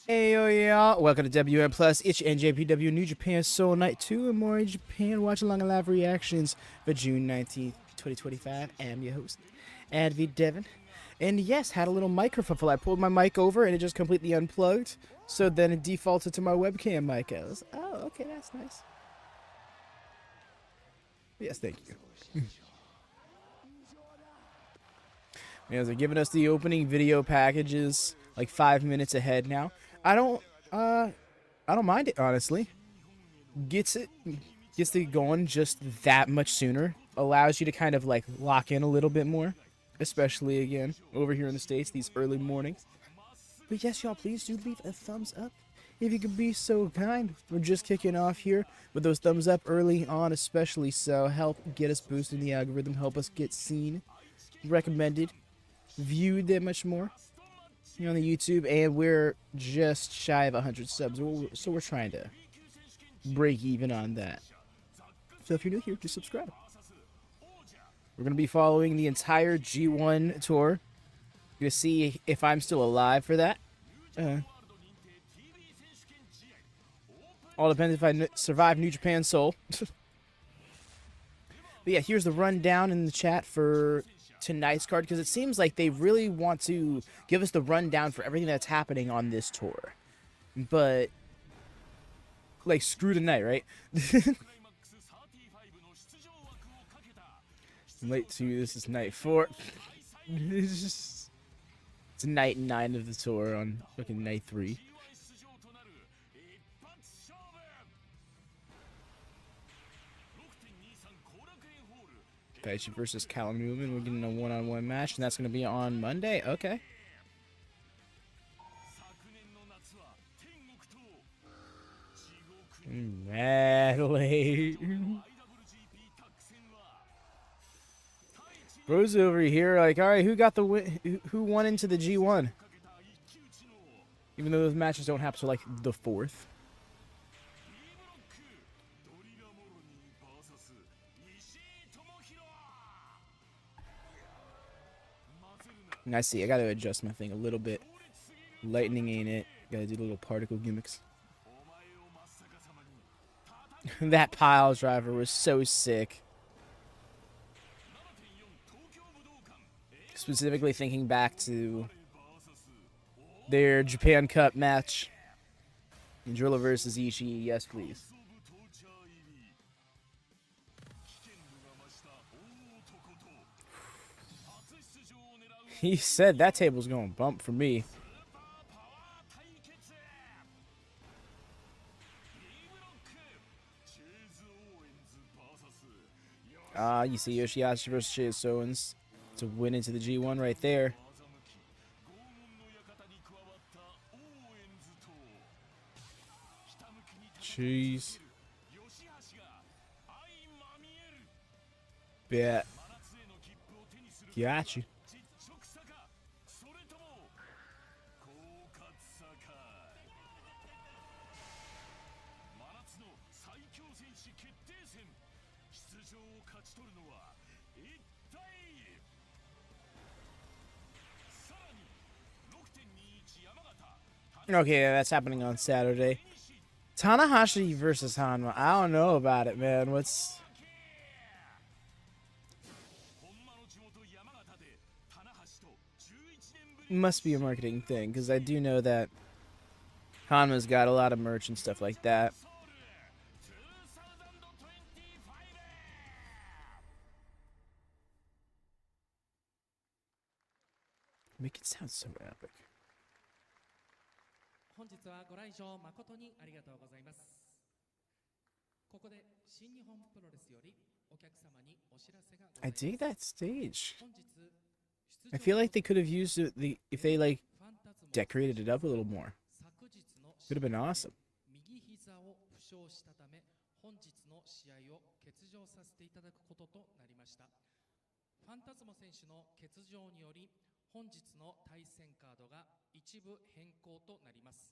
Hey yo, y'all, welcome to WM Plus. It's NJPW New Japan Soul Night 2 and more in Japan Watchalong and live reactions for June 19th, 2025. I'm your host, Advi Devin. And yes, had a little microphone. I pulled my mic over and it just completely unplugged. So then it defaulted to my webcam mic. I was, oh, okay, that's nice. Yes, thank you. Yeah, they're giving us the opening video packages like 5 minutes ahead now. I don't mind it, honestly. Gets it going just that much sooner. Allows you to kind of like lock in a little bit more, especially again over here in the States these early mornings. But yes, y'all, please do leave a thumbs up if you could be so kind. We're just kicking off here with those thumbs up early on, especially so help get us boosted in the algorithm, help us get seen, recommended, viewed that much more on the YouTube, and we're just shy of 100 subs, so we're trying to break even on that. So if you're new here, just subscribe. We're going to be following the entire G1 tour. Going to see if I'm still alive for that. All depends if I survive New Japan Soul. But yeah, here's the rundown in the chat for tonight's card, because it seems like they really want to give us the rundown for everything that's happening on this tour. But, like, screw tonight, right? Night 2, this is night 4. It's night 9 of the tour on fucking night 3. Daichi versus Callum Newman. We're getting a one-on-one match, and that's going to be on Monday. Okay. Madly. Bros over here, like, all right, who got the win? Who won into the G1? Even though those matches don't happen till like the 4th. And I see, I gotta adjust my thing a little bit. Lightning ain't it. Gotta do little particle gimmicks. That pile driver was so sick. Specifically thinking back to their Japan Cup match. Drilla versus Ishii, yes please. He said that table's going to bump for me. You see YOSHI-HASHI versus Chase Owens to win into the G1 right there. Jeez. Bet. Got you. Okay, that's happening on Saturday. Tanahashi versus Hanma. I don't know about it, man. What's... Must be a marketing thing, because I do know that Hanma's got a lot of merch and stuff like that. Make it sound so epic. I dig that stage. I feel like they could have used the if they like decorated it up a little more. Could have been awesome. 右膝を負傷したため、本日の試合を欠場させていただくこととなりました。ファンタズモ選手の欠場により、本日の対戦カードが一部変更となります。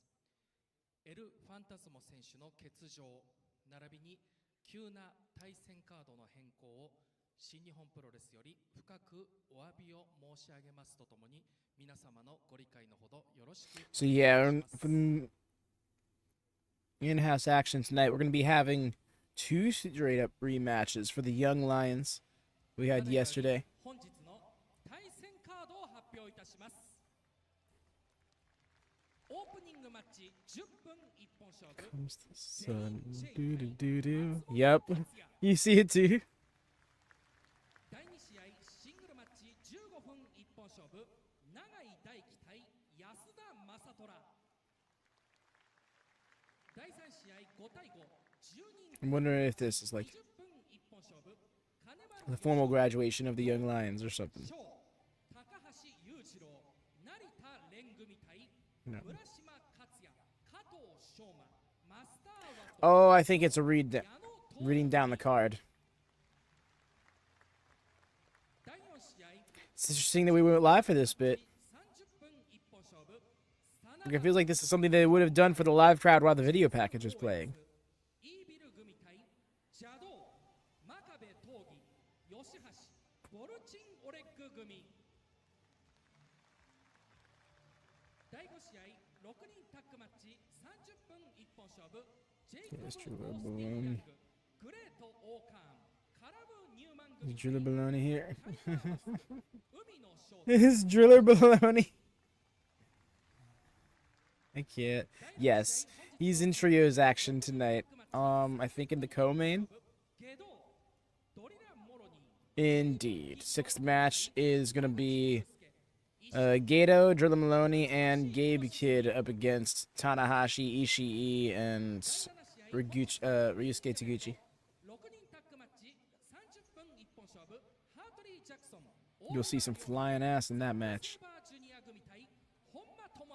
エル・ファンタズモ選手の欠場、並びに急な対戦カードの変更を新日本プロレスより深くお詫びを申し上げますとともに、皆様のご理解のほどよろしくお願いします。 So yeah, from in-house action tonight, we're going to be having 2 straight up rematches for the Young Lions we had yesterday. 本日の対戦カードを発表いたします。オープニングマッチ10分一本勝負。 Comes the sun. Doo doo doo doo. Yep. You see it too. 第2試合シングルマッチ15分一本勝負、永井大輝対安田正虎。第3試合5対5、10 I'm wondering if this is like 20分一本勝負、 the formal graduation of the Young Lions or something. 高橋裕次郎、成田蓮組対 No. 村島克也、加藤翔馬、マスターワト、 Oh, I think it's a reading down the card. 第4試合 It's interesting that we went live for this bit. 30分一本勝負、 Like, it feels like this is something they would have done for the live crowd while the video package was playing. イービル組対ジャドウ、真壁闘技、吉橋、ボルチンオレッグ組。第5試合6人タッグマッチ30分一本勝負、ジェイコブ・オースティン・ヤング、グレート・オーカーン、カラブ・ニューマン組。 Is Driller Baloney here? 海の勝負。 Is Driller Baloney? I can't. Yes, he's in trios action tonight. I think in the co-main. ゲドウ、ドリラン・モロニー、 Indeed. 6th match is gonna be Gato, Driller Maloney, and Gabe Kid up against Tanahashi, Ishii, and Ryusuke Taguchi. 6人タッグマッチ30分一本勝負、ハートリー・ジャクソン、 You'll see some flying ass in that match. スーパージュニア組対本間智明、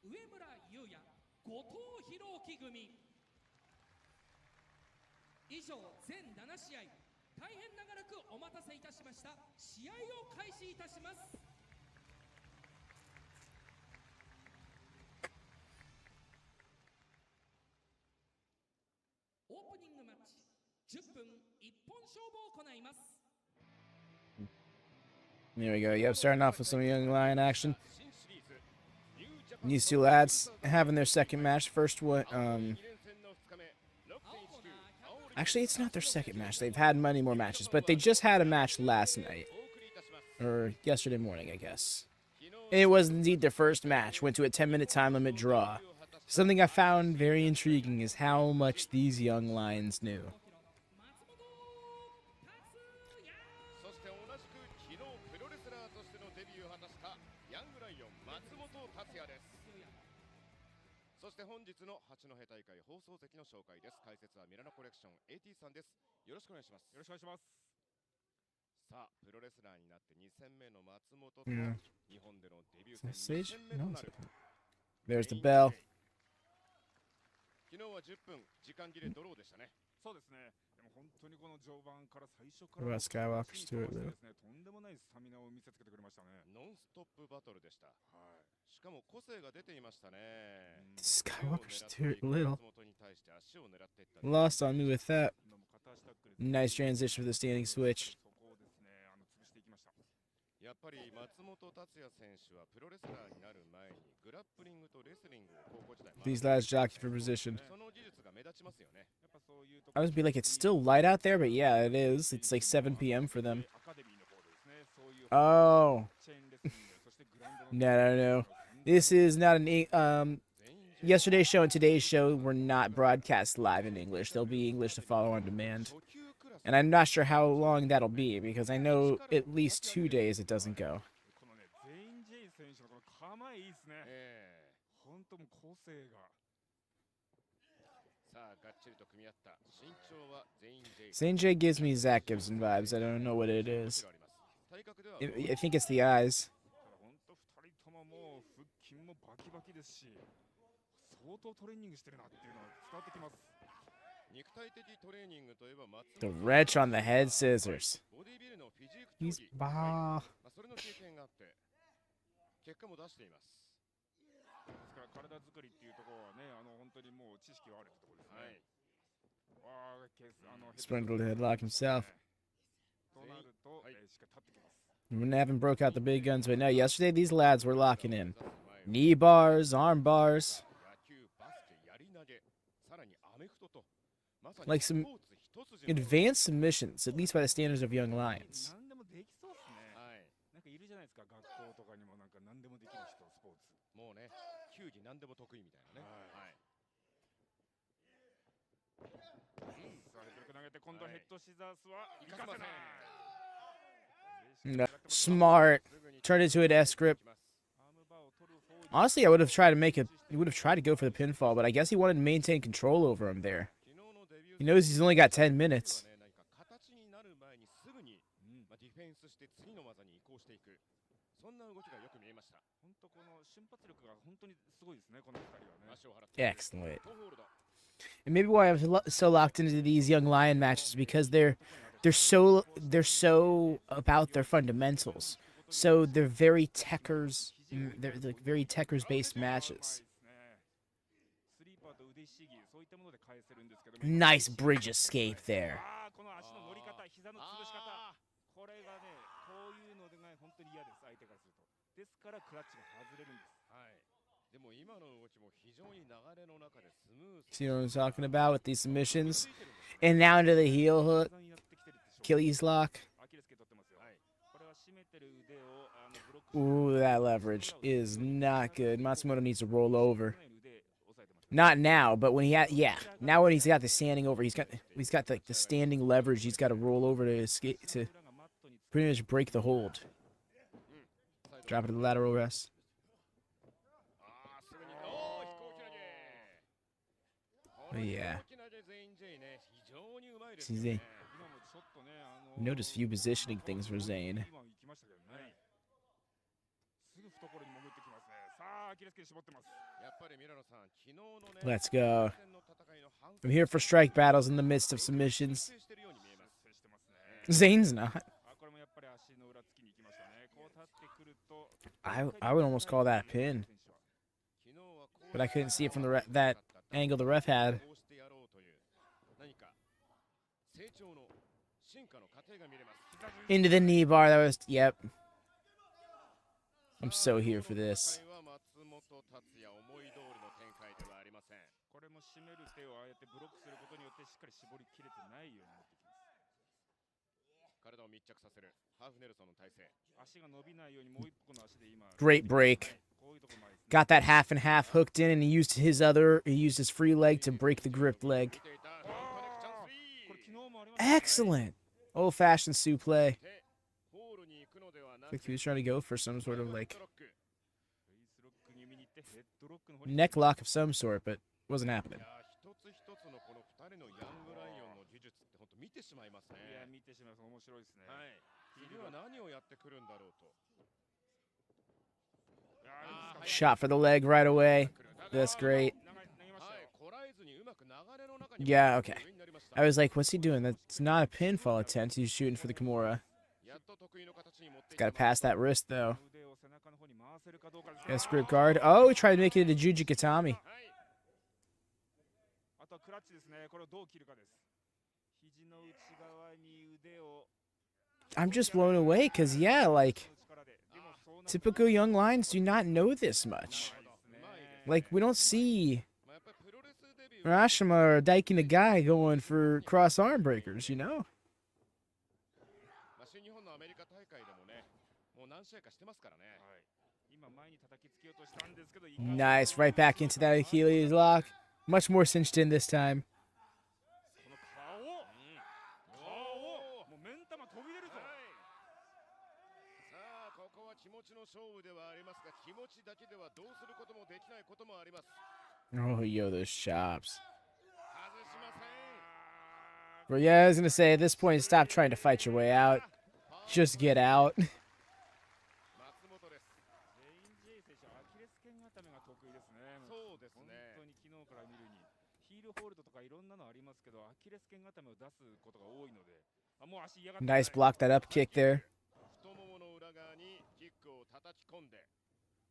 上村優也、後藤弘樹組。以上全7試合、大変長らくお待たせいたしました。試合を開始いたします。オープニングマッチ10分一本勝負を行います。 There we go. Yep, starting off with some Young Lion action. These 2 lads having their second match. First one, actually, it's not their second match. They've had many more matches, but they just had a match last night. Or yesterday morning, I guess. And it was indeed their first match. Went to a 10-minute time limit draw. Something I found very intriguing is how much these Young Lions knew. 松本、Tatsuya、 そして同じく昨日プロレスラーとしてのデビューを果たしたヤングライオン松本達也です。そして本日の八戸大会放送席の紹介です。解説はミラノコレクション AT さんです。よろしくお願いします。よろしくお願いします。さあプロレスラーになって2戦目の松本と日本でのデビュー戦2 Sage? 戦目と No. なる There's the bell. 昨日は10分時間切れドローでしたね。そうですね。でも本当にこの序盤から最初か What ら about Skywalker's Stewart, though? ですね、とんでもないスタミナを見せつけてくれましたね。ノンストップバトルでした。はい。しかも個性が出ていましたね。 Skywalker's Stewart Little 松本に対して足を狙っていった lost on me with that. でも片足タックル Nice transition for the standing switch. そこをですね、潰していきました。やっぱり松本達也選手はプロレスラーになる前にグラップリングとレスリングを高校時代 These lads jockey for position. その技術が目立ちますよね。やっぱそういうとこ I was be like, it's still light out there, but yeah, it is. It's like 7 p.m. for them. アカデミーの方ですね。そういう Oh. チェーンレスリング、そしてグラウンドの No, no, no. This is not an yesterday's show and today's show were not broadcast live in English. They'll be English to follow on demand. 初級クラス And I'm not sure how long that'll be because I know at least 2 days it doesn't go. このね、ゼイン・ジェイ選手のこの構えいいですね。本当もう個性が。さあがっちりと組み合った身長は全員 J Zane J gives me Zach Gibson vibes. I don't know what it is. I think it's the eyes. 本当2人とももう腹筋もバキバキですし、相当トレーニングしてるなっていうのは伝わってきます。 The wrench on the head scissors. He's bah. ですから体作りっていうところはね、本当にもう知識はあるってところですね。Sprindled headlock himself. となると、しっかり立ってきます。 We haven't broke out the big guns, but no, yesterday these lads were locking in. Knee bars, arm bars. Like some advanced submissions, at least by the standards of young lions. 何でもできそうですね。なんかいるじゃないですか、学校とかにもなんか何でもできる人、スポーツ。もうね、球技何でも得意みたいなね。はい。さあ、ヘッドロック投げて今度はヘッドシザースは生かせない。 No, smart. Turned into an S grip. Honestly, I would have tried to go for the pinfall, but I guess he wanted to maintain control over him there. He knows he's only got 10 minutes. そんな動きがよく見えました。本当この瞬発力が本当にすごいですね、この2人はね。 Excellent. And maybe why I'm so locked into these young lion matches because they're so about their fundamentals. So they're very techers. They're like very techers based matches. Nice bridge escape there. この足の乗り方、膝の潰し方、これがね、こういうのが本当に嫌です、相手からすると。ですからクラッチが外れるんです。はい。でも今の動きも非常に流れの中でスムーズ。 See what I'm talking about with these submissions? And now into the heel hook. Achilles lock. Ooh, that leverage is not good. Matsumoto needs to roll over. Not now, but when now when he's got the standing over, he's got the standing leverage. He's got to roll over to escape to pretty much break the hold. Drop it to the lateral rest. Oh, yeah. See Zane. Notice few positioning things for Zane. Let's go. I'm here for strike battles in the midst of submissions. Zane's not. I would almost call that a pin. But I couldn't see it from that angle the ref had. Into the knee bar. That was, yep. I'm so here for this. Great break. Got that half and half hooked in, and he used his free leg to break the gripped leg. Excellent. Old-fashioned suplex. Like he was trying to go for some sort of like neck lock of some sort, but it wasn't happening. Shot for the leg right away. That's great. Yeah, okay. I was like, what's he doing? That's not a pinfall attempt. He's shooting for the Kimura. Gotta pass that wrist, though. Yes, grip guard. Oh, he tried to make it into Juji Katami. I'm just blown away, because, yeah, like, typical young lions do not know this much. Like, we don't see Murashima or Daiki Nagai going for cross arm breakers, you know? Nice, right back into that Achilles lock. Much more cinched in this time. Oh, yo, those chops. But yeah, I was gonna say, at this point, stop trying to fight your way out. Just get out. 松本です。レイン J 選手はアキレス腱固めが得意ですね。そうですね。本当に昨日から見るにヒールホールドとかいろんなのありますけど、アキレス腱固めを出すことが多いので、もう足嫌がって Nice block that up kick there. 太ももの裏側にキックを叩き込んで、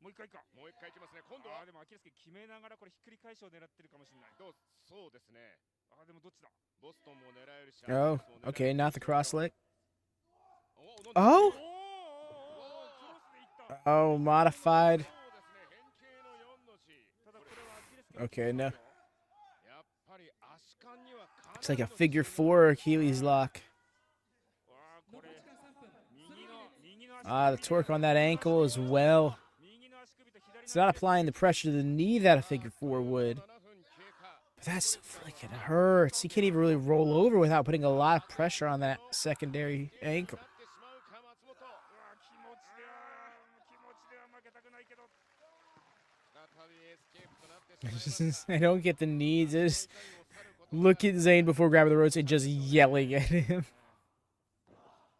もう一回か。もう一回いきますね。今度はでもアキレス腱決めながらこれひっくり返しを狙ってるかもしれない。そうですね。でもどっちだ。ボストンも狙えるし。Oh, okay, not the cross leg. お Oh, クロスでいった。 oh, modified. そうですね。変形の4の字。ただこれはアキレス腱 Okay, no. やっぱり足感にはかなり It's like a figure four Achilles lock. これ右の足 Ah, the torque on that ankle as well. 右の足首と左の It's not applying the pressure to the knee that a figure four would. But that's so freaking hurts. He can't even really roll over without putting a lot of pressure on that secondary ankle. 気持ちでは負けたくないけど。 I don't get the knees. Just look at Zane before grabbing the ropes and just yelling at him.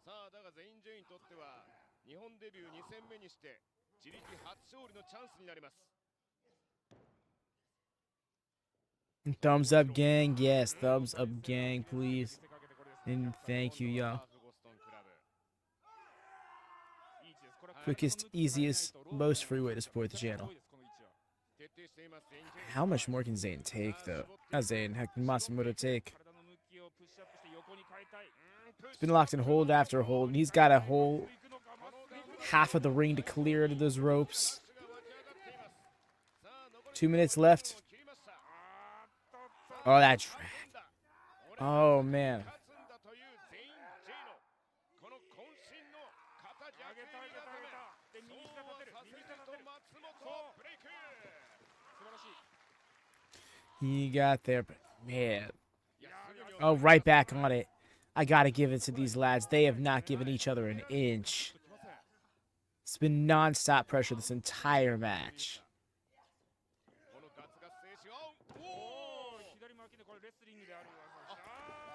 さあだが全員 J にとっては日本デビュー2戦目にして自力初勝利のチャンスになります。 Thumbs up, gang. Yes, thumbs up, gang, please. And thank you, y'all. Quickest, easiest, most free way to support the channel. How much more can Zane take, though? Not Zane, heck, Matsumoto take. He's been locked in hold after hold, and he's got a whole half of the ring to clear to those ropes. 2 minutes left. Oh, that drag. Oh, man. He got there, but man. Oh, right back on it. I gotta give it to these lads. They have not given each other an inch. It's been non-stop pressure this entire match.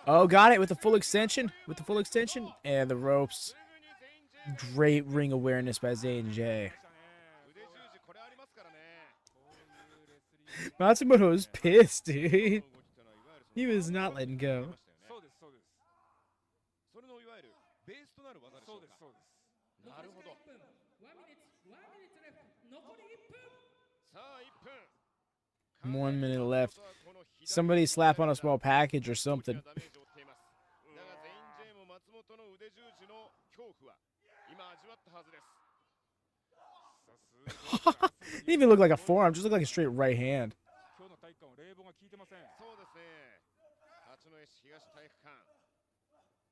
Oh, got it with the full extension. With the full extension. And the ropes. Great ring awareness by Zane J. Matsumoto was pissed, dude. He was not letting go. そうですそうです。それのいわゆるベースとなる技でしょうか。そうです。なるほど。さあ1分。 1 minute left. Somebody slap on a small package or something. だが全員 J も松本の腕十字の恐怖は今味わったはずです。 It didn't even look like a forearm, just looked like a straight right hand. 今日の体育館は冷房が効いてません。そうですね。八戸市東体育館。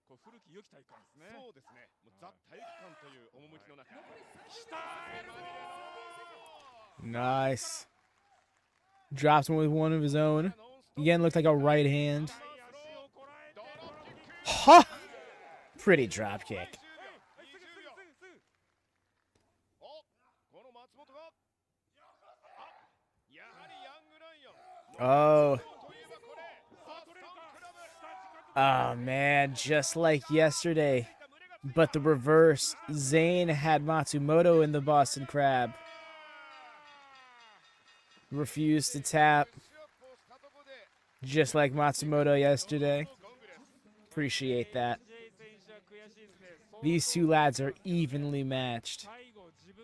これ古き良き体育館ですね。そうですね。もうザ体育館という趣の中。 Nice. Drops him with one of his own. Again, looked like a right hand. Ha! Pretty drop kick. Oh. Oh, man. Just like yesterday. But the reverse. Zane had Matsumoto in the Boston Crab. Refused to tap. Just like Matsumoto yesterday. Appreciate that. These two lads are evenly matched.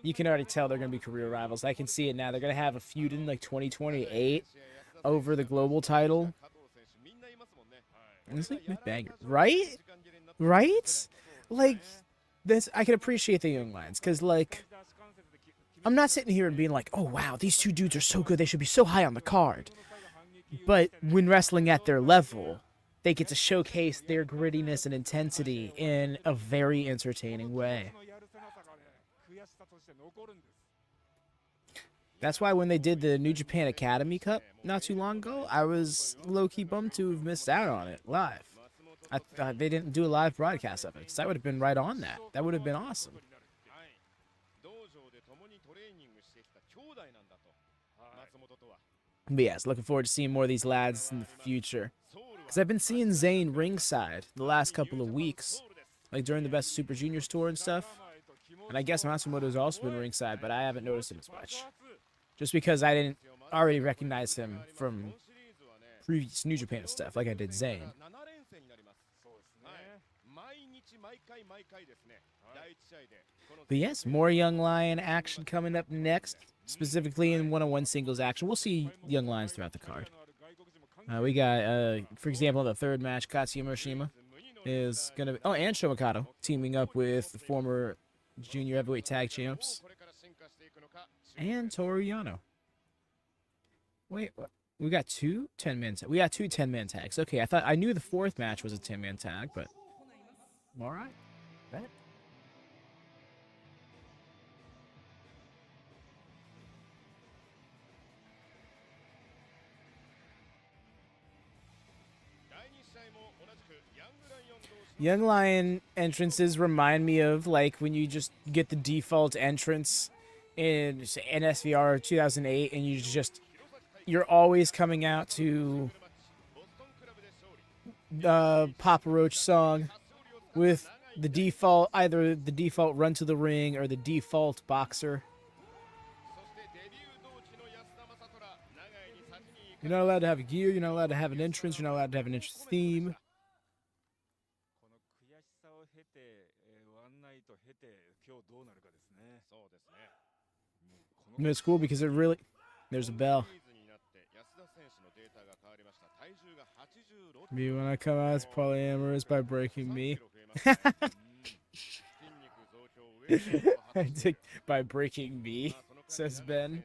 You can already tell they're going to be career rivals. I can see it now. They're going to have a feud in like 2028 over the global title. It's like banger. Right? Right? Like, this, I can appreciate the young lions. Because, like, I'm not sitting here and being like, oh, wow, these two dudes are so good. They should be so high on the card. But when wrestling at their level, they get to showcase their grittiness and intensity in a very entertaining way. That's why when they did the New Japan Academy Cup not too long ago, I was low-key bummed to have missed out on it live. I thought they didn't do a live broadcast of it, because I would have been right on that. That would have been awesome. But yes, looking forward to seeing more of these lads in the future. Because I've been seeing Zane ringside the last couple of weeks. like during the Best Super Juniors tour and stuff. And I guess Matsumoto's also been ringside, but I haven't noticed him as much. Just because I didn't already recognize him from previous New Japan stuff, like I did Zane. But yes, more Young Lion action coming up next, specifically in one-on-one singles action. We'll see Young Lions throughout the card. We got, for example, the third match, Katsuya Murashima is going to be... Oh, and Shoma Kato teaming up with the former junior heavyweight tag champs. And Toru Yano. Wait, what? We got two 10-man tags. We got two 10-man tags. Okay, I knew the fourth match was a 10-man tag, but... All right. Bet. Young Lion entrances remind me of like when you just get the default entrance in NSVR 2008 and you're always coming out to the Papa Roach song with the default, either the default run to the ring or the default boxer. You're not allowed to have a gear, you're not allowed to have an entrance, you're not allowed to have an entrance theme. And it's cool because it really... There's a bell. Me when I come out as polyamorous by breaking me. I think by breaking me, says Ben.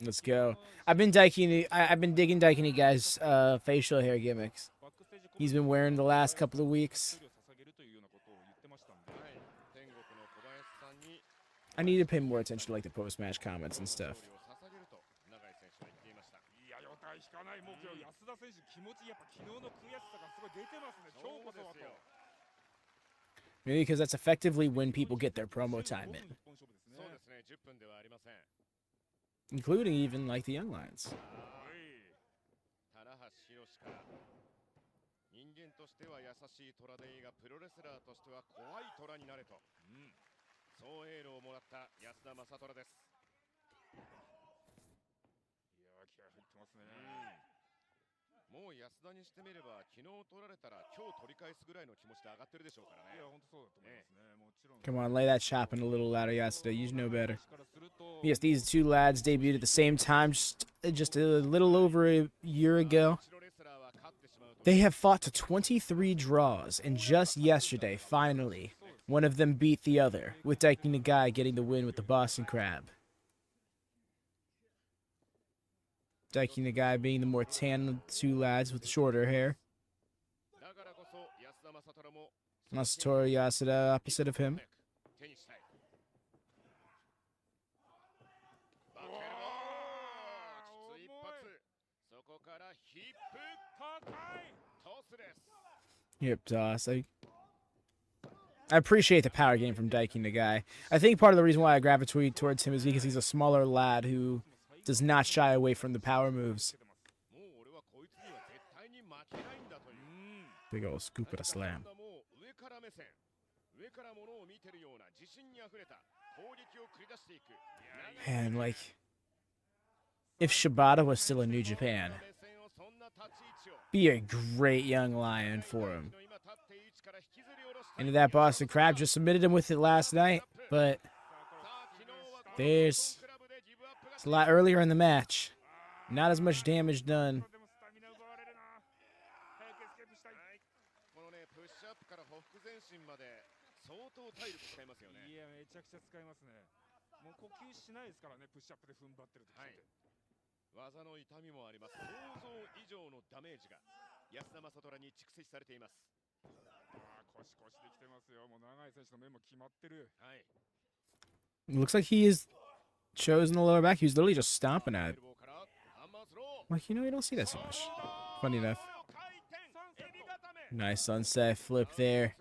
Let's go. I've been digging Daiki guy's facial hair gimmicks. He's been wearing the last couple of weeks. I need to pay more attention to like the post-match comments and stuff. Maybe because that's effectively when people get their promo time in. Including even like the Young Lions. Come on, lay that chopping a little louder, Yasuda. You know better. Yes, these two lads debuted at the same time just a little over a year ago. They have fought to 23 draws, and just yesterday, finally, one of them beat the other, with Daiki Nagai getting the win with the Boston Crab. Daiki Nagai being the more tan of the two lads with the shorter hair. Masatora Yasuda opposite of him. Hip toss. I appreciate the power game from Daiki Nagai. I think part of the reason why I gravitate towards him is because he's a smaller lad who does not shy away from the power moves. Big old scoop of a slam. And like, if Shibata was still in New Japan, be a great Young Lion for him. Into that Boston Crab, just submitted him with it last night, but it's a lot earlier in the match. Not as much damage done. It looks like he is chosen the lower back. He was literally just stomping at it. Like, you know, you don't see that so much. Funny enough. Nice sunset flip there.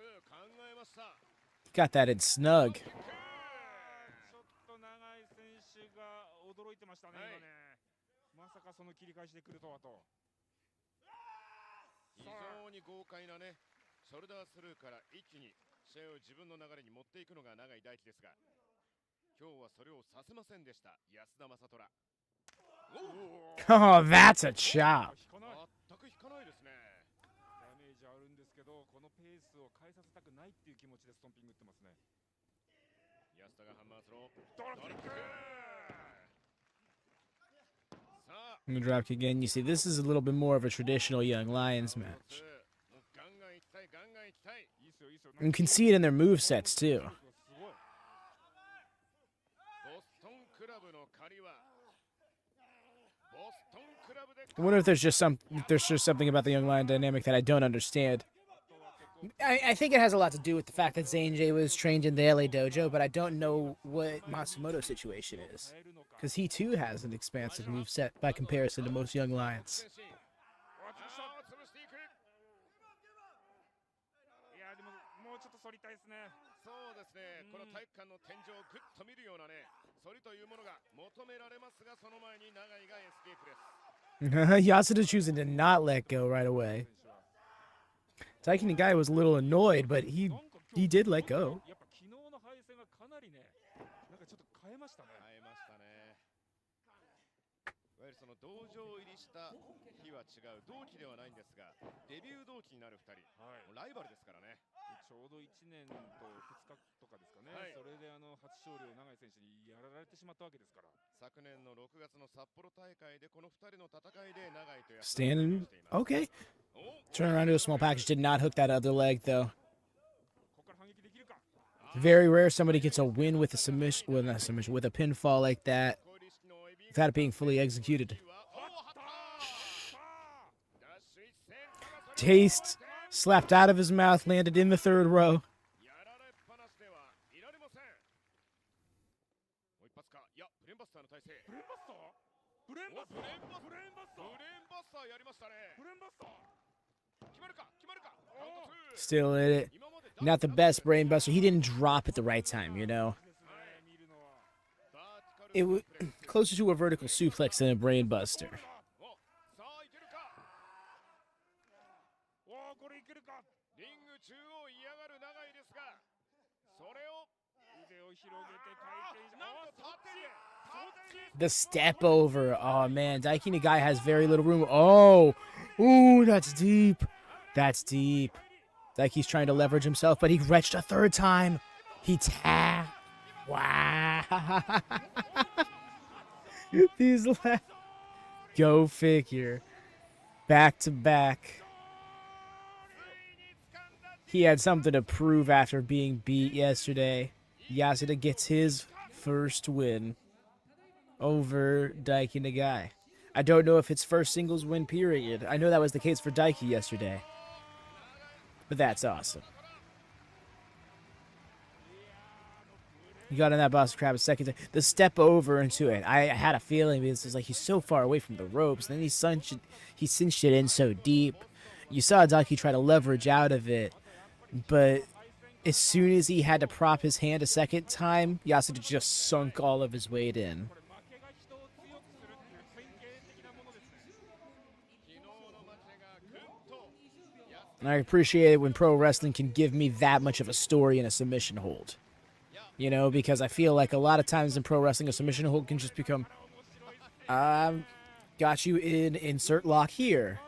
Got that in snug. 返してくるとワト。非常に豪快なね、ショルダースルーから一気に試合を自分の流れに持っていくのが永井大輝ですが、今日はそれをさせませんでした安田正虎。Oh, that's a chop. 全く引かないですね。ダメージあるんですけど、このペースを変えさせたくないっていう気持ちでストンピング打ってますね。安田がハンマースロー。ドロップキック。 In the dropkick again, you see this is a little bit more of a traditional Young Lions match. You can see it in their move sets too. I wonder if there's just something about the Young Lion dynamic that I don't understand. I think it has a lot to do with the fact that Zane J was trained in the LA dojo, but I don't know what Matsumoto's situation is. Because he too has an expansive moveset by comparison to most Young Lions. いやでももうちょっと反りたいですね。そうですね、この体育館の天井をぐっと見るようなね、反りというものが求められますが、その前に永井がエスケープです。Yasuda choosing to not let go right away. Daiki Nagai was a little annoyed, but he did let go. やっぱ昨日の敗戦がかなりね、なんかちょっと変えましたね。変えましたね。いわゆるその道場入りした日は違う、同期ではないんですが、デビュー同期になる2人、もうライバルですからね。ちょうど1年と2日とかですかね、それで初勝利を永井選手にやられてしまったわけですから。昨年の6月の札幌大会でこの2人の戦いで永井と安田 Standing. Okay. Turn around to a small package. Did not hook that other leg, though. ここから反撃できるか。 Very rare somebody gets a win with a submission, well, not submission, with a pinfall like that without it being fully executed. Taste slapped out of his mouth, landed in the third row. やられっぱなしではいられません。もう一発か。いや、ブレーンバスターの体勢。ブレーンバスター？ブレーンバスター？ブレーンバスター？ブレーンバスターやりましたね。ブレーンバスター？決まるか、決まるか。カウント2。 Still in it. Not the best brain buster. He didn't drop at the right time, you know. It was closer to a vertical suplex than a brain buster. さあいけるか。おお、これいけるか。リング中央嫌がる永井ですが、それを腕を広げて回転して、なんと縦に The step over. Oh, man. Daiki Nagai has very little room. Oh. Ooh, that's deep. That's deep. Daiki's trying to leverage himself, but he retched a third time. He tapped. Wow. These go figure. Back to back. He had something to prove after being beat yesterday. Yasuda gets his first win over Daiki Nagai. I don't know if it's first singles win period. I know that was the case for Daiki yesterday. But that's awesome. He got in that Boston Crab a second time. The step over into it. I had a feeling because it's like he's so far away from the ropes. And then he cinched it in so deep. You saw Daiki try to leverage out of it. But as soon as he had to prop his hand a second time, Yasuda just sunk all of his weight in. And I appreciate it when pro wrestling can give me that much of a story in a submission hold. You know, because I feel like a lot of times in pro wrestling, a submission hold can just become, got you in insert lock here.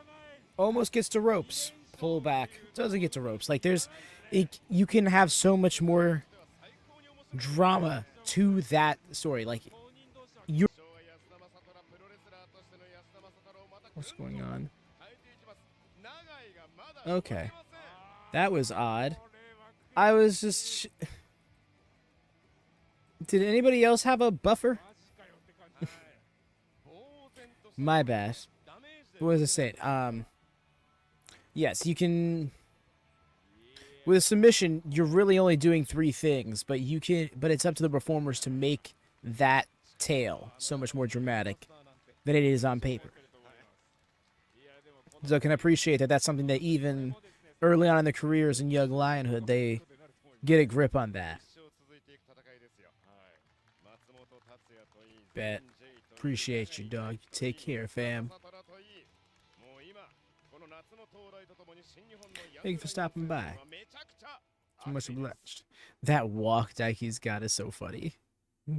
Almost gets to ropes. Pull back. Doesn't get to ropes. Like, you can have so much more drama to that story. Like, what's going on? Okay. That was odd. I was just... Did anybody else have a buffer? My bad. What was I saying? Yes, you can... With a submission, you're really only doing 3 things, but it's up to the performers to make that tail so much more dramatic than it is on paper. So I can appreciate that that's something that even early on in their careers in Young Lionhood, they get a grip on that. Bet. Appreciate you, dog. Take care, fam. Thank you for stopping by. So much obliged. That walk Daiki's got is so funny. I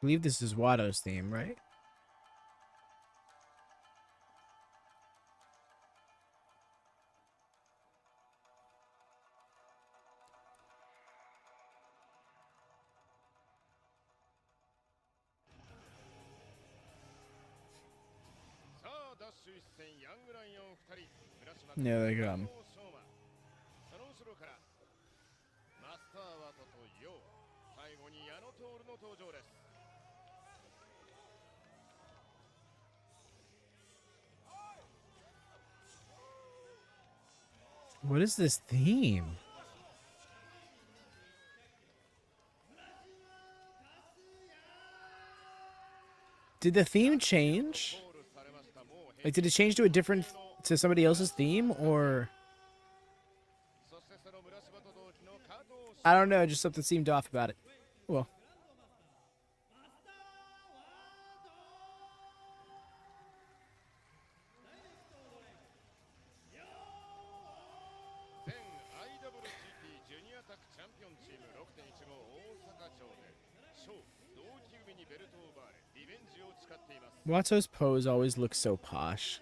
believe this is Wato's theme, right? Yeah, they come. What is this theme? Did the theme change? Like, did it change to a different, to somebody else's theme, or? I don't know, just something seemed off about it. Well. Wato's pose always looks so posh.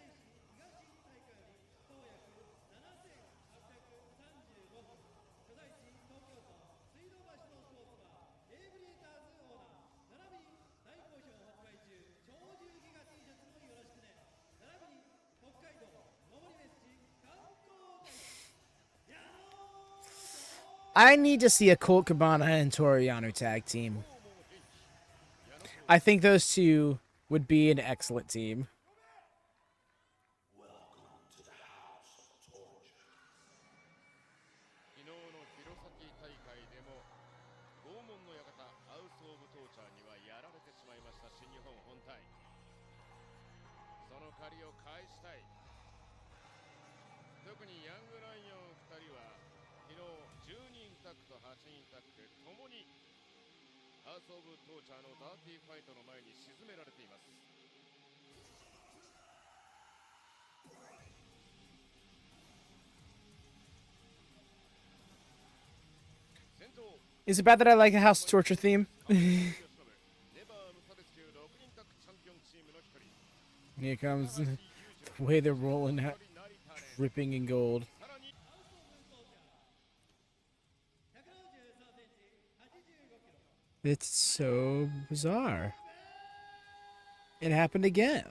I need to see a Colt Cabana and Toru Yano tag team. I think those two would be an excellent team. Is it bad that I like a House of Torture theme? Here comes the way they're rolling out, dripping in gold. It's so bizarre. It happened again.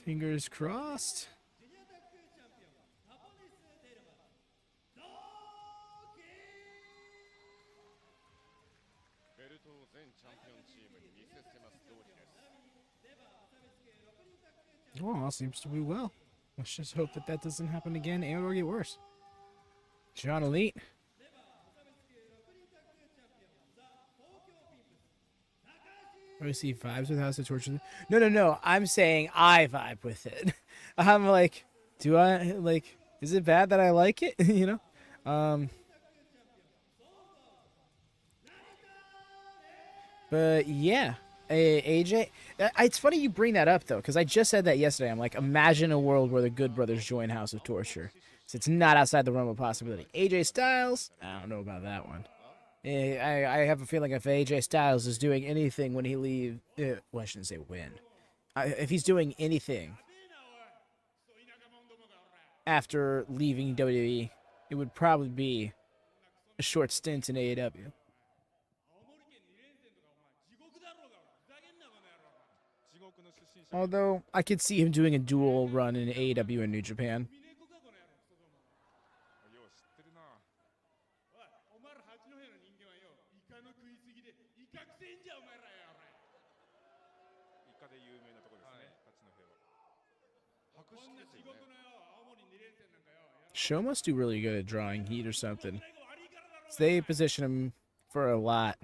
Fingers crossed. Oh, seems to be well. Let's just hope that that doesn't happen again and or get worse. John Elite. Oh, see vibes with House of Torture. No. I'm saying I vibe with it. I'm like, do I like? Is it bad that I like it? You know. But yeah, AJ. It's funny you bring that up though, because I just said that yesterday. I'm like, imagine a world where the Good Brothers join House of Torture. So it's not outside the realm of possibility. AJ Styles, I don't know about that one. I have a feeling if AJ Styles is doing anything when he leaves, well, I shouldn't say when. If he's doing anything after leaving WWE, it would probably be a short stint in AEW. Although, I could see him doing a dual run in AEW and New Japan. Shoma must do really good at drawing heat or something. So they position him for a lot.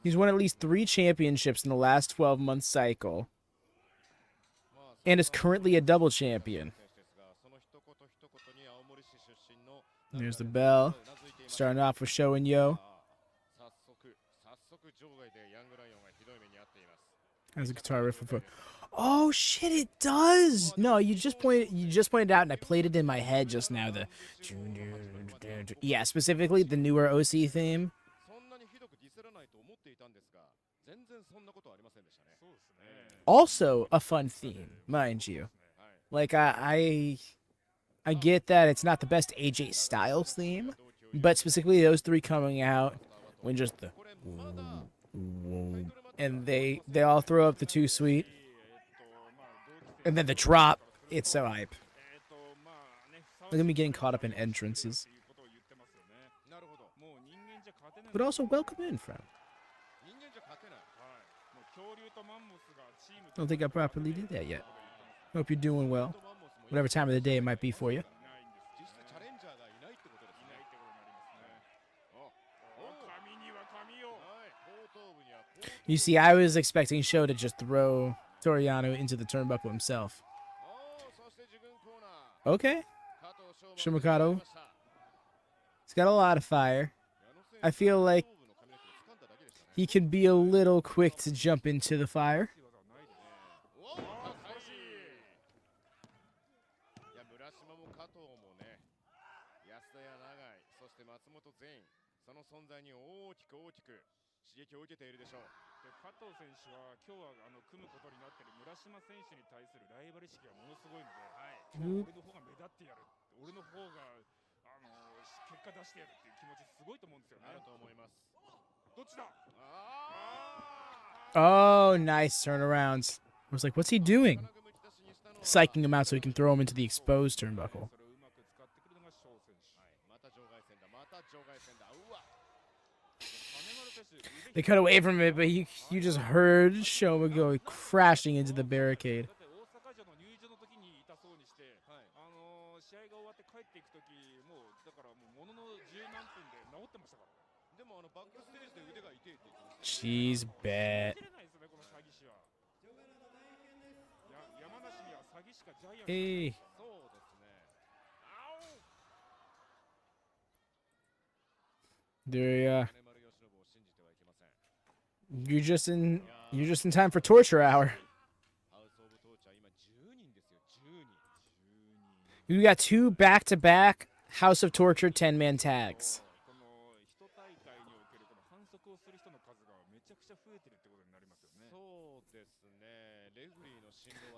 He's won at least 3 championships in the last 12-month cycle, and is currently a double champion. There's the bell. Starting off with Sho and Yo. Has a guitar riff for. Oh shit! It does. No, you just pointed out, and I played it in my head just now. The yeah, specifically the newer OC theme. Also a fun theme, mind you. Like I get that it's not the best AJ Styles theme, but specifically those 3 coming out when just the and they all throw up the 2 sweet, and then the drop. It's so hype. Look at me getting caught up in entrances. But also welcome in, friend. Don't think I properly did that yet. Hope you're doing well. Whatever time of the day it might be for you. You see, I was expecting Sho to just throw Toru into the turnbuckle himself. Okay. Shoma Kato. He's got a lot of fire. I feel like he can be a little quick to jump into the fire. Oh, nice turnarounds. I was like, what's he doing? Psyching him out so he can throw him into the exposed turnbuckle. They cut away from it, but you just heard Shoma go crashing into the barricade. Jeez, bet. Hey. There, you're just in time for torture hour. You got 2 back-to-back House of Torture 10-man tags.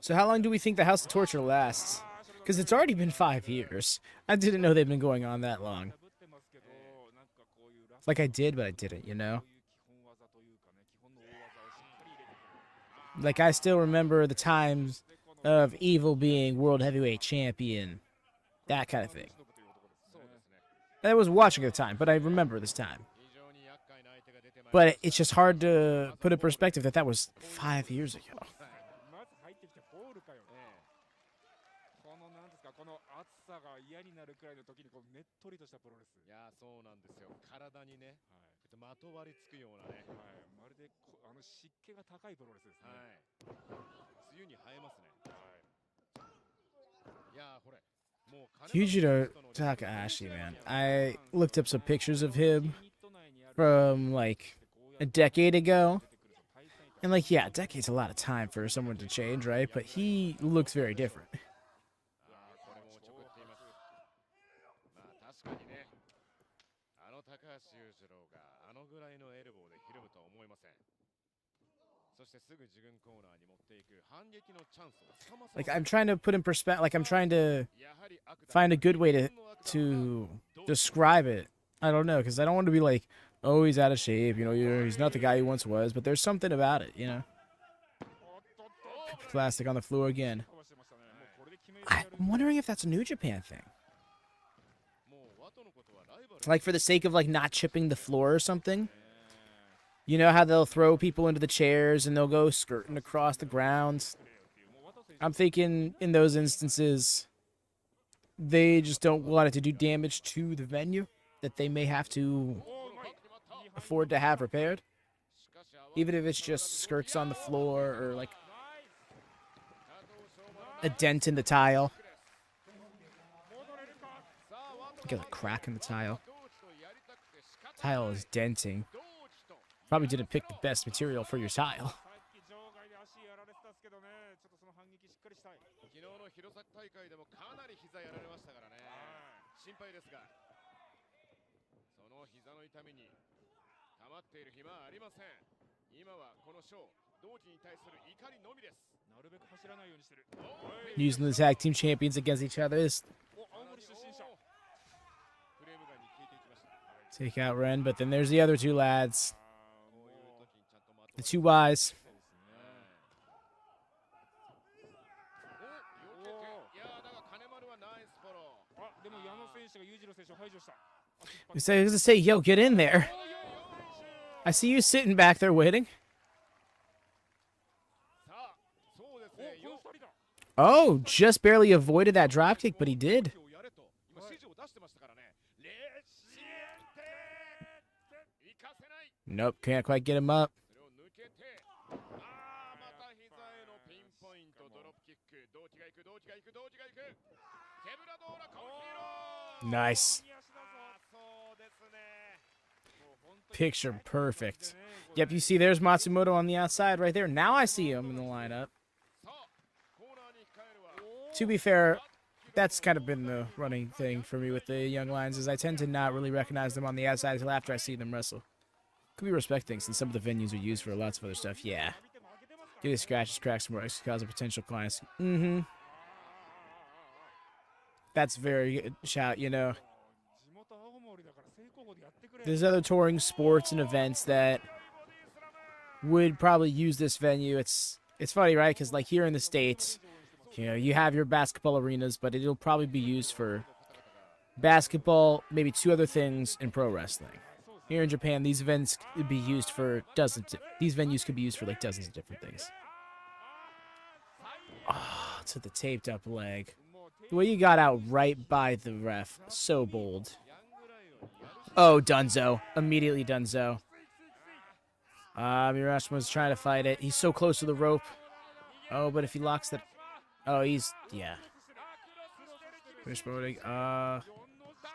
So how long do we think the House of Torture lasts? Because it's already been 5 years. I didn't know they'd been going on that long. Like I did, but I didn't, you know? Like I still remember the times of Evil being World Heavyweight Champion. That kind of thing. I was watching at the time, but I remember this time. But it's just hard to put in perspective that that was 5 years ago. Yujiro Takahashi, man. I looked up some pictures of him from like a decade ago. And like, yeah, a decade's a lot of time for someone to change, right? But he looks very different. Like, I'm trying to put in perspective, like, I'm trying to find a good way to describe it. I don't know, because I don't want to be like, oh, he's out of shape, you know, he's not the guy he once was, but there's something about it, you know? Plastic on the floor again. I'm wondering if that's a New Japan thing. Like, for the sake of, like, not chipping the floor or something. You know how they'll throw people into the chairs and they'll go skirting across the ground? I'm thinking in those instances, they just don't want it to do damage to the venue, that they may have to afford to have repaired. Even if it's just skirts on the floor or like a dent in the tile. Get a crack in the tile. Tile is denting. Probably didn't pick the best material for your tile. 昨日の弘前大会でもかなり膝やられましたからね。心配ですが、その膝の痛みに溜まっている暇はありません。今はこのショー、同期に対する怒りのみです。なるべく走らないようにしてる。Using the tag team champions against each other. Take out Ren, but then there's the other two lads. The two Ys. I was going to say, yo, get in there. I see you sitting back there waiting. Oh, just barely avoided that dropkick, but he did. Nope, can't quite get him up. Nice. Picture perfect. Yep, you see there's Matsumoto on the outside right there. Now I see him in the lineup. To be fair, that's kind of been the running thing for me with the young lions, is I tend to not really recognize them on the outside until after I see them wrestle. Could be respect things, since some of the venues are used for lots of other stuff. Yeah. Give the scratches, cracks, and marks, cause of potential clients. Mm-hmm. That's very good shout, you know. There's other touring sports and events that would probably use this venue. It's funny, right? Because like here in the States, you know, you have your basketball arenas, but it'll probably be used for basketball, maybe two other things, and pro wrestling. Here in Japan, these events could be used for dozens. These venues could be used for like dozens of different things. Oh, to the taped up leg. The way you got out right by the ref, so bold. Oh, Dunzo. Immediately Dunzo. Murashima was trying to fight it. He's so close to the rope. Oh, but if he locks that... Oh, he's... Yeah.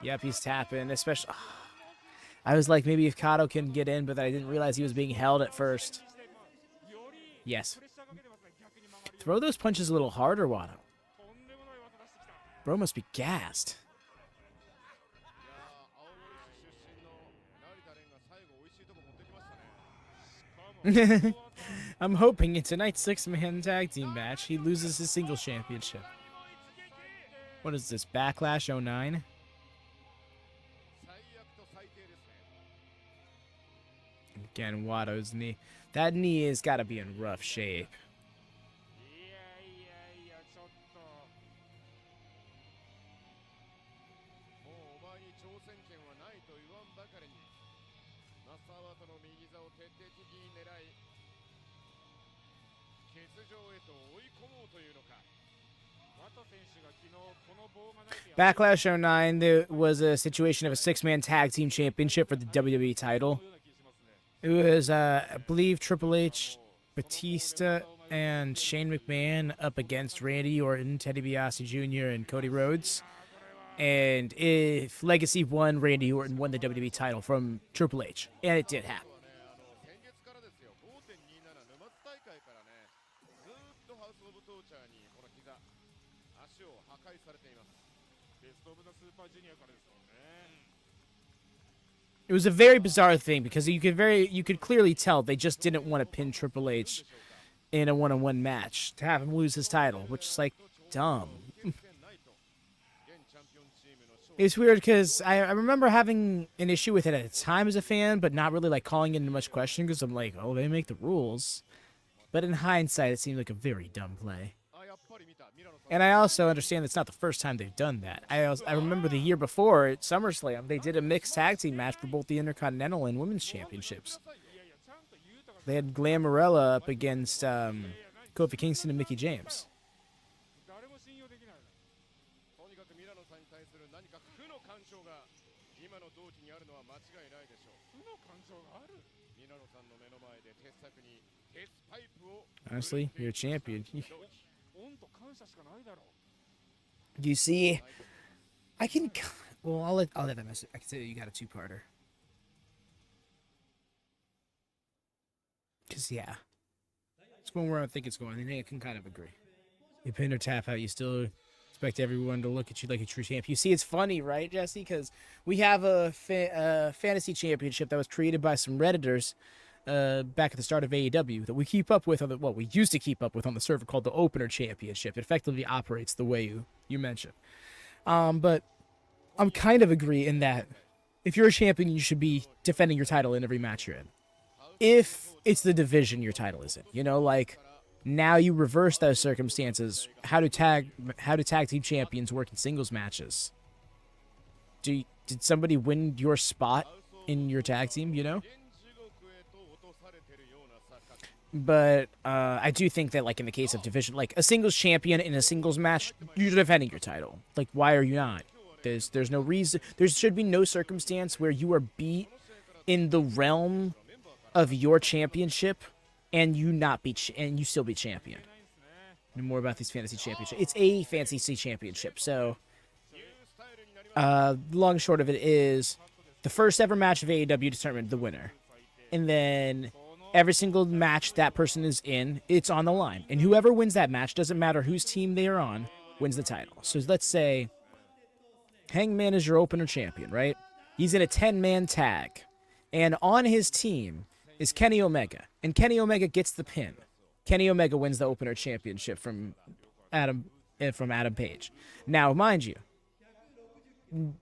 Yep, he's tapping. Especially... I was like, maybe if Kato can get in, but I didn't realize he was being held at first. Yes. Throw those punches a little harder, Wato. Bro must be gassed. I'm hoping in tonight's six-man tag team match, he loses his singles championship. What is this, Backlash 09? Again, Wato's knee. That knee has got to be in rough shape. Backlash 09, there was a situation of a six-man tag team championship for the WWE title. It was, I believe, Triple H, Batista, and Shane McMahon up against Randy Orton, Teddy DiBiase Jr., and Cody Rhodes. And if Legacy won, Randy Orton won the WWE title from Triple H. And it did happen. It was a very bizarre thing because you could clearly tell they just didn't want to pin Triple H in a one-on-one match to have him lose his title, which is like dumb. It's weird because I remember having an issue with it at the time as a fan, but not really like calling it into much question because I'm like, oh, they make the rules. But in hindsight, it seemed like a very dumb play. And I also understand it's not the first time they've done that. I remember the year before at SummerSlam, they did a mixed tag team match for both the Intercontinental and Women's Championships. They had Glamorella up against Kofi Kingston and Mickie James. Honestly, you're a champion. You see, I can. Well, I'll let that message. I can say you got a two-parter. Cause yeah, it's going where I think it's going, and I can kind of agree. You pin or tap out, you still expect everyone to look at you like a true champ. You see, it's funny, right, Jesse? Because we have a fantasy championship that was created by some Redditors back at the start of AEW that we keep up with on the we used to keep up with on the server called the Opener Championship. It effectively operates the way you mentioned. But I'm kind of agree in that if you're a champion, you should be defending your title in every match you're in. If it's the division your title is in, you know, like now you reverse those circumstances. How do tag team champions work in singles matches? Did somebody win your spot in your tag team, you know? But I do think that, like, in the case of division, like a singles champion in a singles match, you're defending your title. Like, why are you not? There's no reason. There should be no circumstance where you are beat in the realm of your championship and you still be champion. And more about these fantasy championships. It's a fantasy championship, so long and short of it is the first ever match of AEW determined the winner, and then every single match that person is in, it's on the line, and whoever wins that match, doesn't matter whose team they are on, wins the title. So let's say Hangman is your opener champion, right? He's in a 10-man tag, and on his team is Kenny Omega, and Kenny Omega gets the pin. Kenny Omega wins the opener championship from Adam Page. Now, mind you,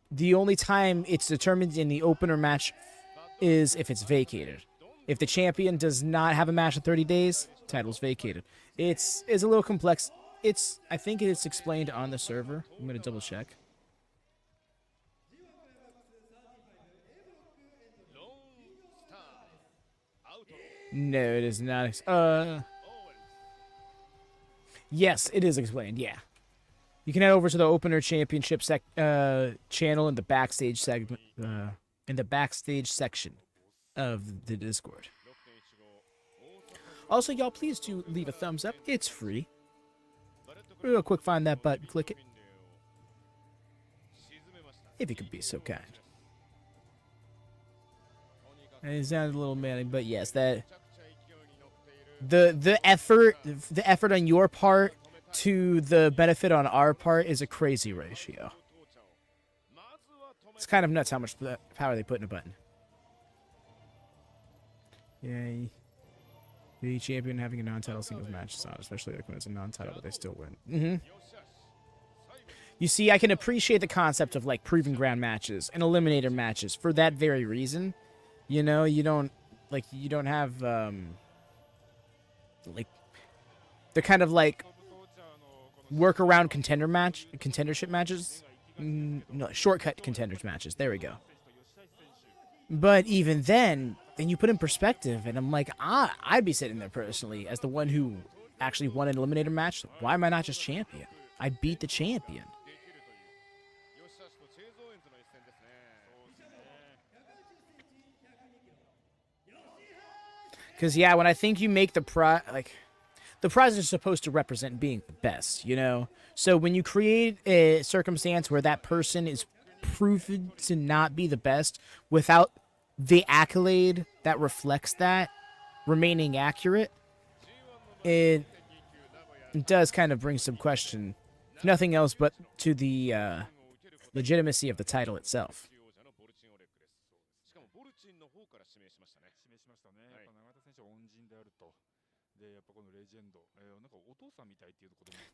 the only time it's determined in the opener match is if it's vacated. If the champion does not have a match in 30 days, title's vacated. It's a little complex. I think it's explained on the server. I'm gonna double check. No, it is not. Yes, it is explained. Yeah, you can head over to the Opener Championship channel in the backstage segment, in the backstage section of the Discord. Also, y'all, please do leave a thumbs up. It's free. Real quick, find that button, click it. If you could be so kind. And it sounds a little manly, but yes, that the effort on your part to the benefit on our part is a crazy ratio. It's kind of nuts how much power they put in a button. Yay. The champion having a non-title singles match is odd, especially like when it's a non-title, but they still win. You see, I can appreciate the concept of like proving ground matches and eliminator matches for that very reason. You know, you don't have like they're kind of like workaround contendership matches. No, shortcut contenders matches. There we go. But even then you put in perspective, and I'm like, I'd be sitting there personally as the one who actually won an eliminator match. Why am I not just champion? I beat the champion. Because, yeah, when I think you make the prize, like, the prize is supposed to represent being the best, you know? So when you create a circumstance where that person is proven to not be the best without the accolade that reflects that remaining accurate, it does kind of bring some question, if nothing else but to the legitimacy of the title itself.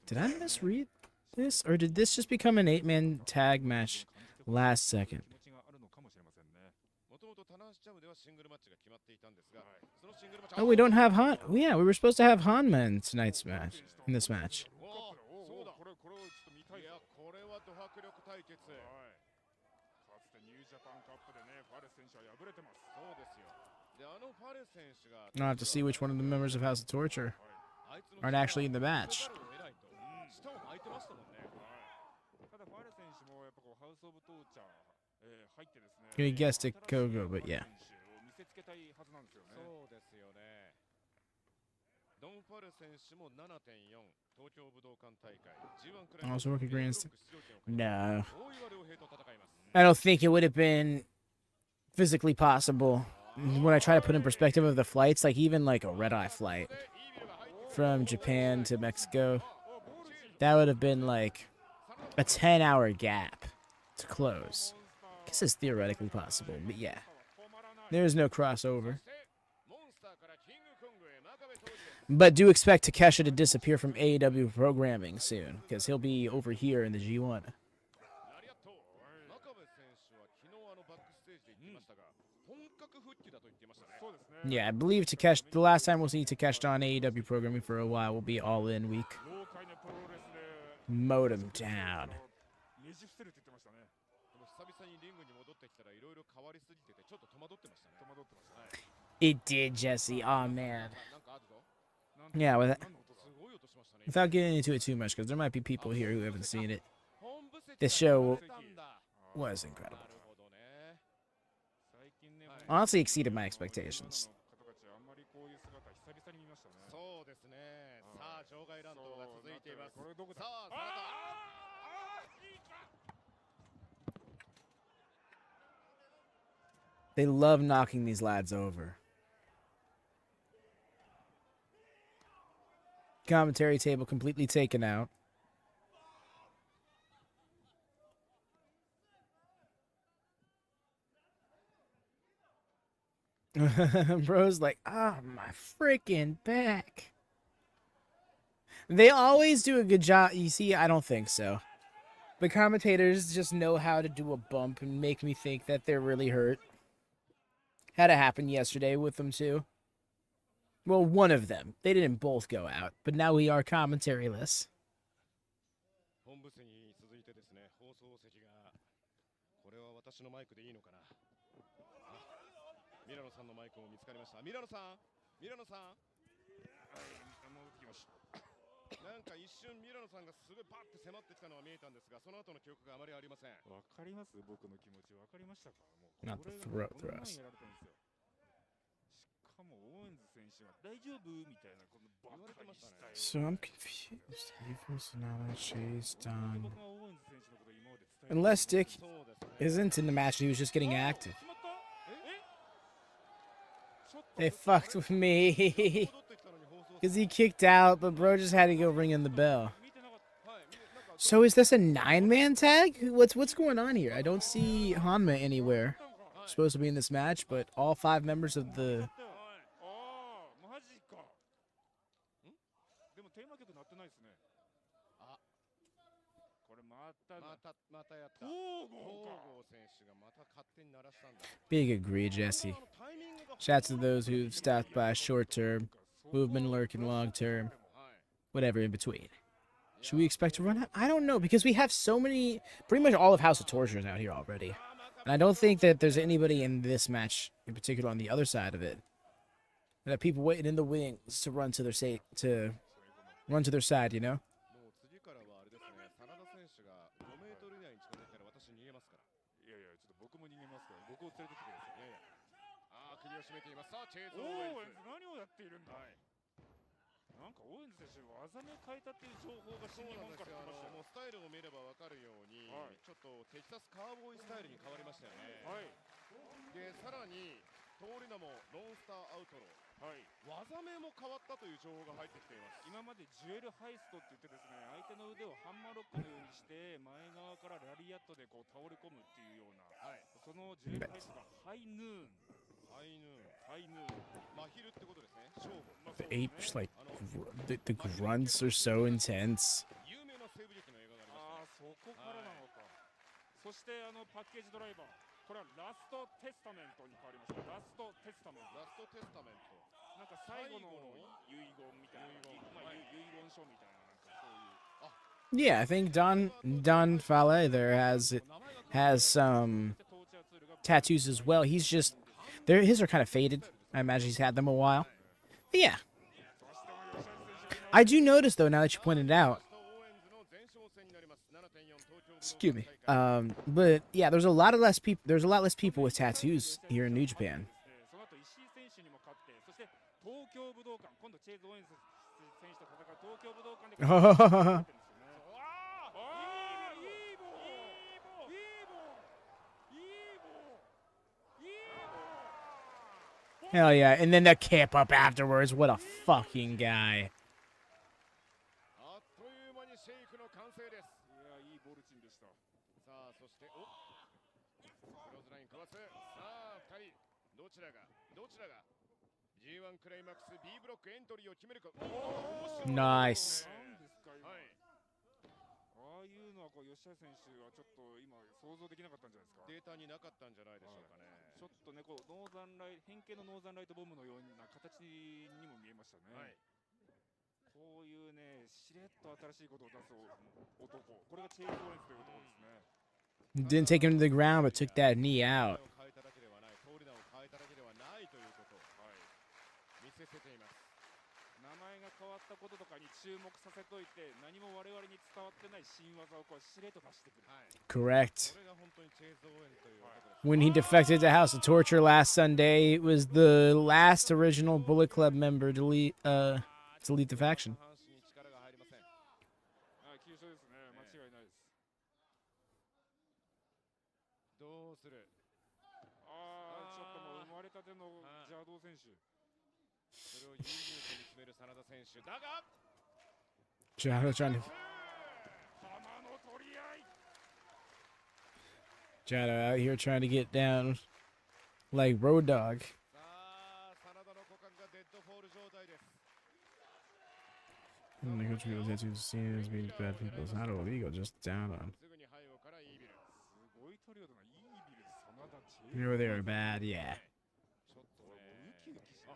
Did I misread this, or did this just become an 8-man tag match last second? Oh, we don't have Han. Oh, yeah, we were supposed to have Hanma in tonight's match. In this match. I'll have to see which one of the members of House of Torture aren't actually in the match. Gonna guess to Kogo, but yeah. 見せつけたいはずなんですよね。そうですよね。ドンファル選手も 7.4 東京武道館大会 G1 クライマックス Also working ベル grandstand. ブロック出場権を No. 大岩良平と戦います。 I don't think it would have been physically possible. When I try to put in perspective of the flights, like even like a red-eye flight from Japan to Mexico, that would have been like a 10-hour gap to close. I guess it's theoretically possible, but yeah. There's no crossover. But do expect Takeshi to disappear from AEW programming soon, because he'll be over here in the G1. Yeah, I believe Takeshi, the last time we'll see Takeshi on AEW programming for a while will be All In Week. Mowed him down. It did, Jesse. Oh, man. Yeah, without getting into it too much, because there might be people here who haven't seen it. This show was incredible. Honestly exceeded my expectations. They love knocking these lads over. Commentary table completely taken out. Bro's like, ah, my freaking back. They always do a good job. You see, I don't think so. The commentators just know how to do a bump and make me think that they're really hurt. Had it happen yesterday with them too. Well, one of them. They didn't both go out, but now we are commentary-less. ミラノさんのマイクも見つかりました。ミラノさん、ミラノさん。なんか一瞬ミラノさんがすごいパッて迫ってきたのは見えたんですが、その後の記憶があまりありません。わかります？僕の気持ちわかりましたか？もう Not the throat thrust. しかもオーエンズ選手は大丈夫みたいなこのバカにしたよ。 So I'm confused. Evil Sonata Chase done. Unless Dick isn't in the match, he was just getting active. They fucked with me. Because he kicked out, but bro just had to go ring in the bell. So is this a 9-man tag? What's going on here? I don't see Hanma anywhere. Supposed to be in this match, but all 5 members of the... Big agree, Jesse. Shouts to those who've stopped by short term, who have been lurking long term, whatever in between. Should we expect to run out? I don't know, because we have so many, pretty much all of House of Tortures out here already. And I don't think that there's anybody in this match, in particular on the other side of it, that people waiting in the wings to run to their side, you know? なんかオーエンズ選手技名変えたっていう情報が新日本から来ましたよ。もうスタイルを見ればわかるように、ちょっとテキサスカウボーイスタイルに変わりましたよね。はい。でさらに通り名もロンスターアウトロー。はい。技名も変わったという情報が入ってきています。今までジュエルハイストって言ってですね、相手の腕をハンマーロックのようにして前側からラリアットでこう倒れ込むっていうような、はい、そのジュエルハイストがハイヌーン。The apes, like, the grunts are so intense. そこからなのか。そしてパッケージドライバー。これはラストテスタメントに変わりました。ラストテスタメント。なんか最後の遺言みたいな。遺言書みたいななんかそういう。Yeah, I think Don Fale there has some tattoos as well. He's just his are kind of faded. I imagine he's had them a while. But yeah. I do notice though, now that you pointed it out. Excuse me. But yeah, there's a lot less people with tattoos here in New Japan. その後石井選手にも勝って、そして東京武道館、今度チェイズ・オーエンス選手と戦う東京武道館で勝ってるんですよね。Hell yeah, and then the cap up afterwards. What a fucking guy. あっという間にシェイクの完成です。いや、いいボルチンでした。さあ、そしてクローズラインかわす。さあ、2人どちらが G1 クライマックス B ブロックエントリーを決めるか。Nice. なんですか、今。ああいうのは吉田選手はちょっと今想像できなかったんじゃないですか。データになかったんじゃないでしょうかね。ちょっとね、こうノーザンライ変形のノーザンライトボムのような形にも見えましたね。はい、こういうね、しれっと新しいことを出す男、これがチェイズ・オーエンスという男ですね。Didn't take him to the ground, but took that knee out. 変えただけではない、通り名を変えただけではないということを、見せています。名前が変わったこととかに注目させといて、何も我々に伝わってない新技をこうしれっと出してくる。Correct. これが本当にチェイズ・オーエンという男です。When he defected to House of Torture last Sunday, it was the last original Bullet Club member to leave the faction. 半身に力が入りません。急所ですね、間違いないです。どうする？ちょっともう生まれたてのジャドー選手。それを悠々と見つめる真田選手だが Jado trying to. 浜の取り合い。Jado out here trying to get down like Road Dog. さあ真田の股間がデッドフォール状態です。 And the coach people tattoos seen as being bad people. It's not illegal, just down on. すぐに背後からイービル。すごいトリオだな、イービル、真田、チェイズ。 You know they are bad, yeah. ちょっと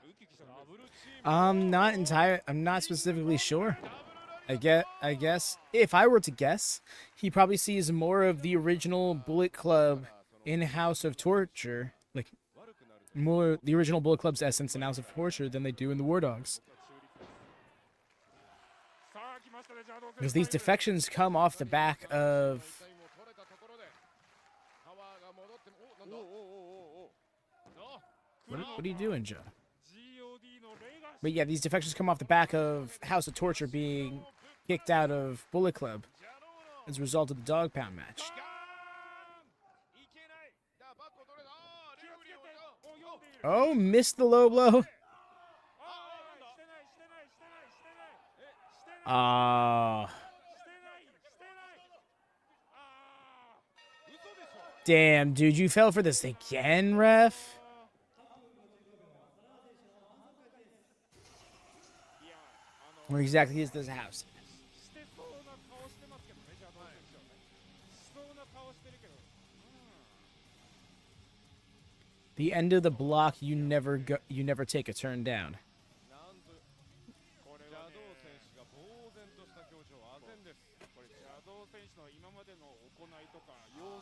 ウキウキした。ダブルチーム。 I'm not specifically sure. I guess if I were to guess, he probably sees more of the original Bullet Club in House of Torture, like more the original Bullet Club's essence in House of Torture than they do in the War Dogs. Because these defections come off the back of. What are you doing, Joe? But yeah, these defections come off the back of House of Torture being kicked out of Bullet Club as a result of the dog pound match. Oh, missed the low blow. Damn, dude, you fell for this again, ref? Where exactly is this house? The end of the block, you never take a turn down.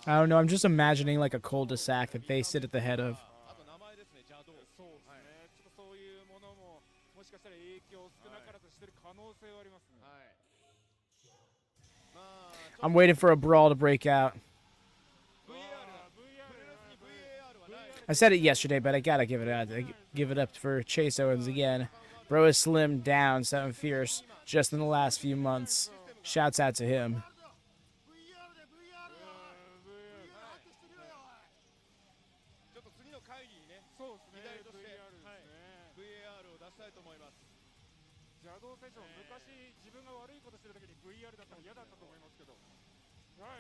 I don't know, I'm just imagining like a cul-de-sac that they sit at the head of. I'm waiting for a brawl to break out. I said it yesterday, but I gotta give it up for Chase Owens again. Bro has slimmed down, something fierce, just in the last few months. Shouts out to him.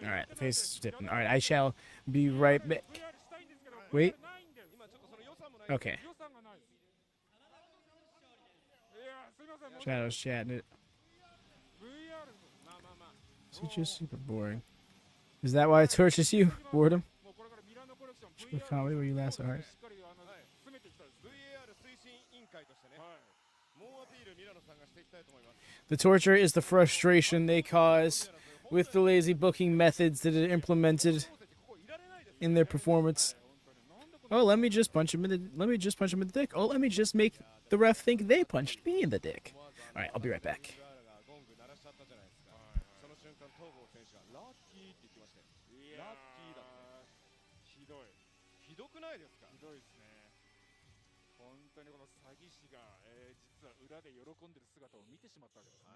Alright, the face is stiffen. Alright, I shall be right back. Wait. Okay. Shadow's chatting it. It's just super boring. Is that why it tortures you? Boredom? Comedy where you laugh so hard. The torture is the frustration they cause with the lazy booking methods that are implemented in their performance. Oh, let me just punch him in the dick. Oh, let me just make the ref think they punched me in the dick. All right, I'll be right back. ないですか。ひどいですね。本当にこの詐欺師が、実は裏で喜んでる姿を見てしまったわけですね。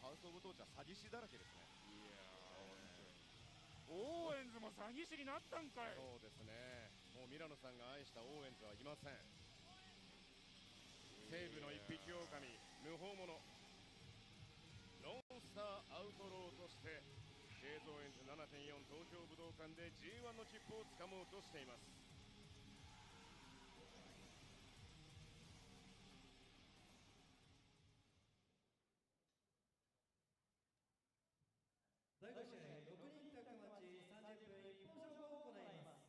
はい、ハウス・オブ・トーチは詐欺師だらけですね。いやー、オーエンズも詐欺師になったんかい。そうですね、もうミラノさんが愛したオーエンズはいません。西部の一匹狼、無法者、ノンスターアウトローとしてジェイゾーエンズ 7.4 東京武道館で G1 の切符をつかもうとしています。第5試合6人タッグマッチ30分一本勝負を行います。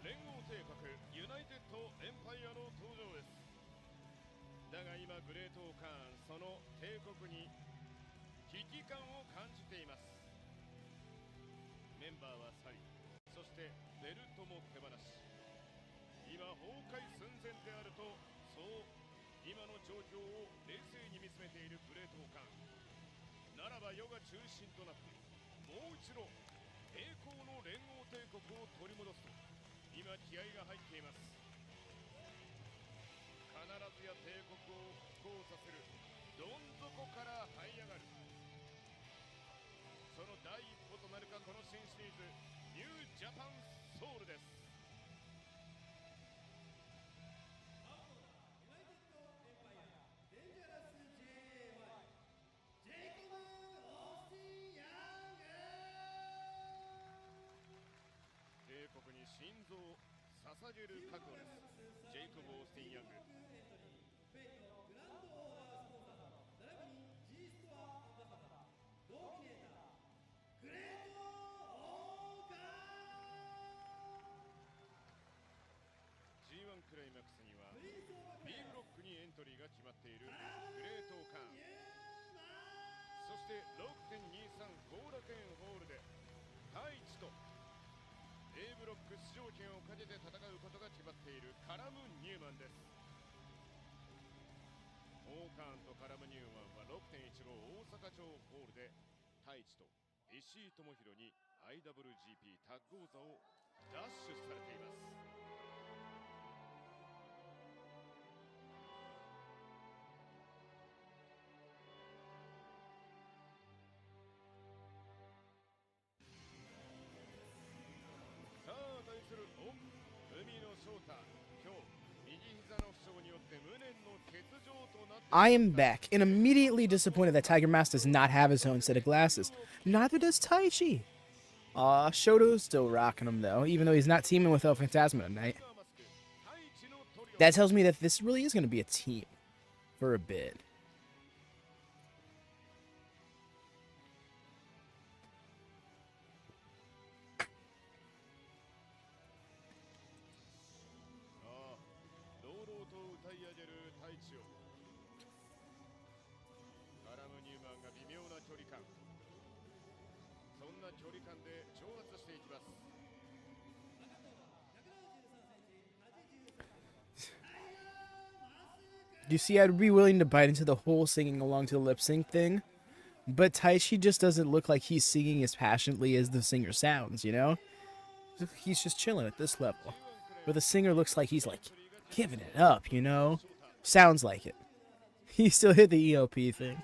連合帝国ユナイテッドエンパイアの登場です。だが今グレートオーカーン、その帝国に危機感を感じています。メンバーは去り、そしてベルトも手放し、今崩壊寸前であると、そう今の状況を冷静に見つめているグレートオーカーンならば、世が中心となってもう一度栄光の連合帝国を取り戻すと今気合が入っています。必ずや帝国を復興させる、どん底から這い上がる、その第一歩となるか、この新シリーズニュージャパンソウルです。ユナイテッドエンパイアデンジャラス JAY ジェイコブ・オースティン・ヤング。帝国に心臓を捧げる覚悟です。ジェイコブ・オースティン・ヤング。フェイトグランドオーダースポンサー、並びに G ストアアンバサダー、同期ネーターグレートオーガー。 G1 クライマックスには B ブロックにエントリーが決まっているグレートオーカーン、そして 6.23 後楽園ホールで太一と A ブロック出場権をかけて戦うことが決まっているカラム・ニューマンです。オーカーンとカラム・ニューマンは 6.15 大阪城ホールで太一と石井智弘に IWGP タッグ王座を奪取されています。さあ対する海野翔太、今日右膝の負傷によって無念の欠場となって、 I am back and immediately disappointed that Tiger Mask does not have his own set of glasses. Neither does Taichi. Shoto's still rocking them though, even though he's not teaming with El Phantasma tonight. マスク太一のトリオ That tells me that this really is going to be a team for a bit. 朗々と歌い上げる太一をカラム・ニューマンが微妙な距離感、そんな距離感で挑発していきます。 You see, I'd be willing to bite into the whole singing along to the lip sync thing, but Taichi just doesn't look like he's singing as passionately as the singer sounds, you know? He's just chilling at this level. But the singer looks like he's like giving it up, you know? Sounds like it. He still hit the EOP thing. IWGP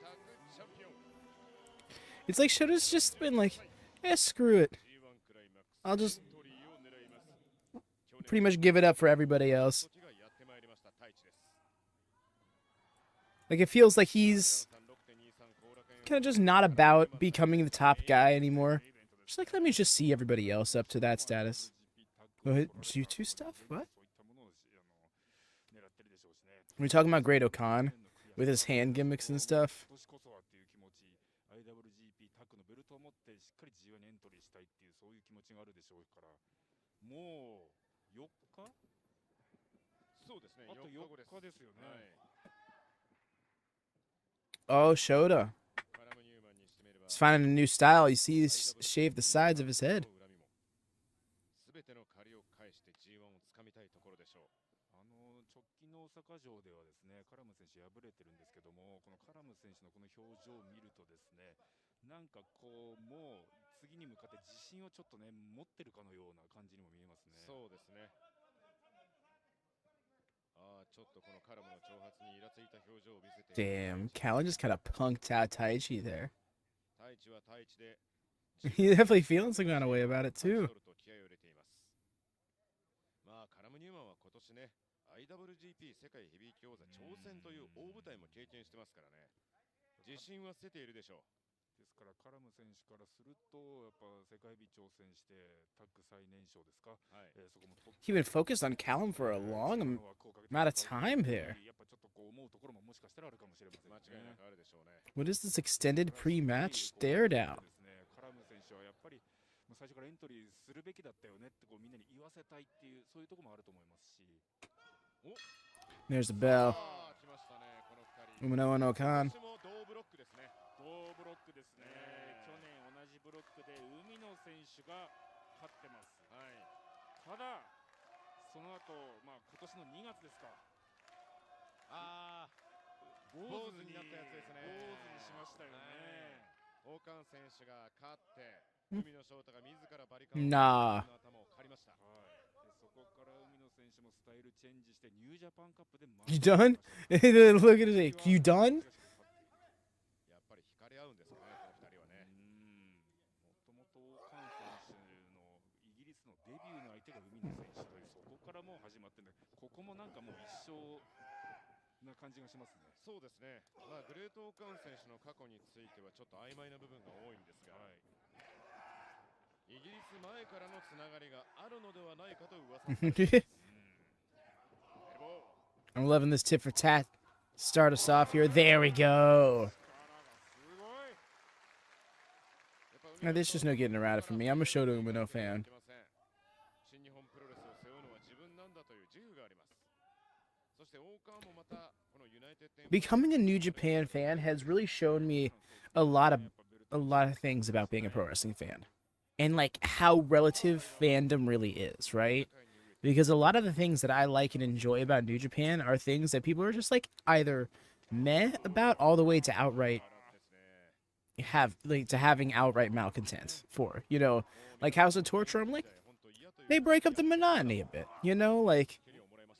タッグチャンピオン It's like Shoto's just been like, screw it. G1 クライマックス I'll just エントリーを狙います。 pretty much give it up for everybody else. 時がやってまいりました太一です。 Like, it feels like he's kind of just not about becoming the top guy anymore. Just like, let me just see everybody else up to that status. Go ahead, G2 stuff? What? We're talking about Great Okan with his hand gimmicks and stuff. IWGP タッグのベルトを持ってしっかり G1 にエントリーしたいっていうそういう気持ちがあるでしょうからもう4日そうですねあと4日ですよね、Oh, Shota. He's finding a new style. You see, he's shaved the sides of his head. 全ての借りを返して G1 をつかみたいところでしょう。直近の大阪城ではですねカラム選手敗れてるんですけどもこのカラム選手のこの表情を見るとですねなんかこうもう次に向かって自信をちょっとね持ってるかのような感じにも見えますね。そうですね。ちょっとこのカラムの挑発にイラついた表情を見せて Damn, Callan just kind of punked out Taichi there. タイチはタイチで He's definitely feeling some kind of way about it too. 気合を入れています。まあカラム・ニューマンは今年ね IWGP 世界ヘビー級王座挑戦という大舞台も経験してますからね自信は捨てているでしょう。ですからカラム選手からするとやっぱ世界美挑戦してタッグ最年少ですか、そこも He's been focused on Callum for a long amount of time there. やっぱちょっとこう思うところももしかしたらあるかもしれませんね。間違いなくあるでしょうね。 What is this extended pre-match stare down? カラム選手はやっぱり最初からエントリーするべきだったよねってこうみんなに言わせたいっていうそういうところもあると思いますし。There's the bell. 来ましたねこの2人。Umino and Okan. 同ブロックですね。同ブロックですね。去年同じブロックで海野選手が勝ってます。ただその後まあ今年の2月ですか。坊主になったやつですね。坊主にしましたよね。オーカン選手が勝って海野翔太が自らバリカン Nah. の頭を刈りました。そこから海野選手もスタイルチェンジしてニュージャパンカップで You done? Look at it. You done? やっぱり惹かれ合うんですかねこの2人はね。もともとオーカン選手のイギリスのデビューの相手が海野選手というそこからもう始まってねここもなんかもう一生な感じがしますね。そうですね。まあグレートオーカン選手の過去についてはちょっと曖昧な部分が多いんですが、イギリス前からのつながりがあるのではないかと噂。 I'm loving this tip for tat. Start us off here. There we go. Now, there's just no getting around it for me. I'm a Shota Umino fan. Becoming a New Japan fan has really shown me a lot of things about being a pro wrestling fan. And like how relative fandom really is, right? Because a lot of the things that I like and enjoy about New Japan are things that people are just like either meh about all the way to outright having outright malcontent for, you know, like House of Torture. I'm like, they break up the monotony a bit, you know, like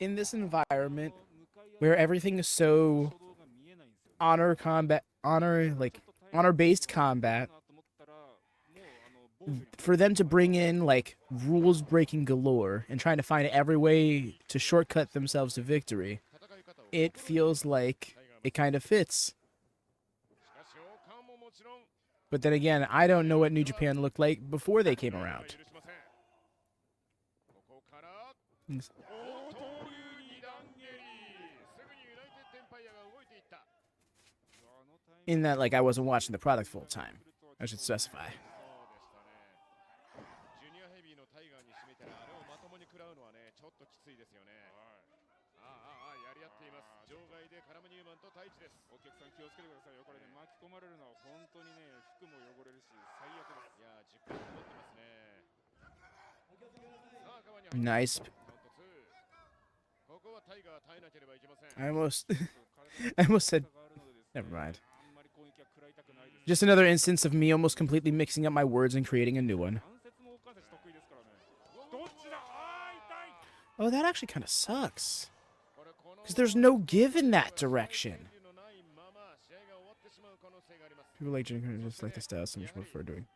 in this environment where everything is so honor-based combat, for them to bring in like rules breaking galore and trying to find every way to shortcut themselves to victory, it feels like it kind of fits. But then again, I don't know what New Japan looked like before they came around. In that, like, I wasn't watching the product full time, I should specify. Nice. I almost said, never mind. Just another instance of me almost completely mixing up my words and creating a new one. Oh, that actually kind of sucks. Because there's no give in that direction. People like just like the style so much more for doing.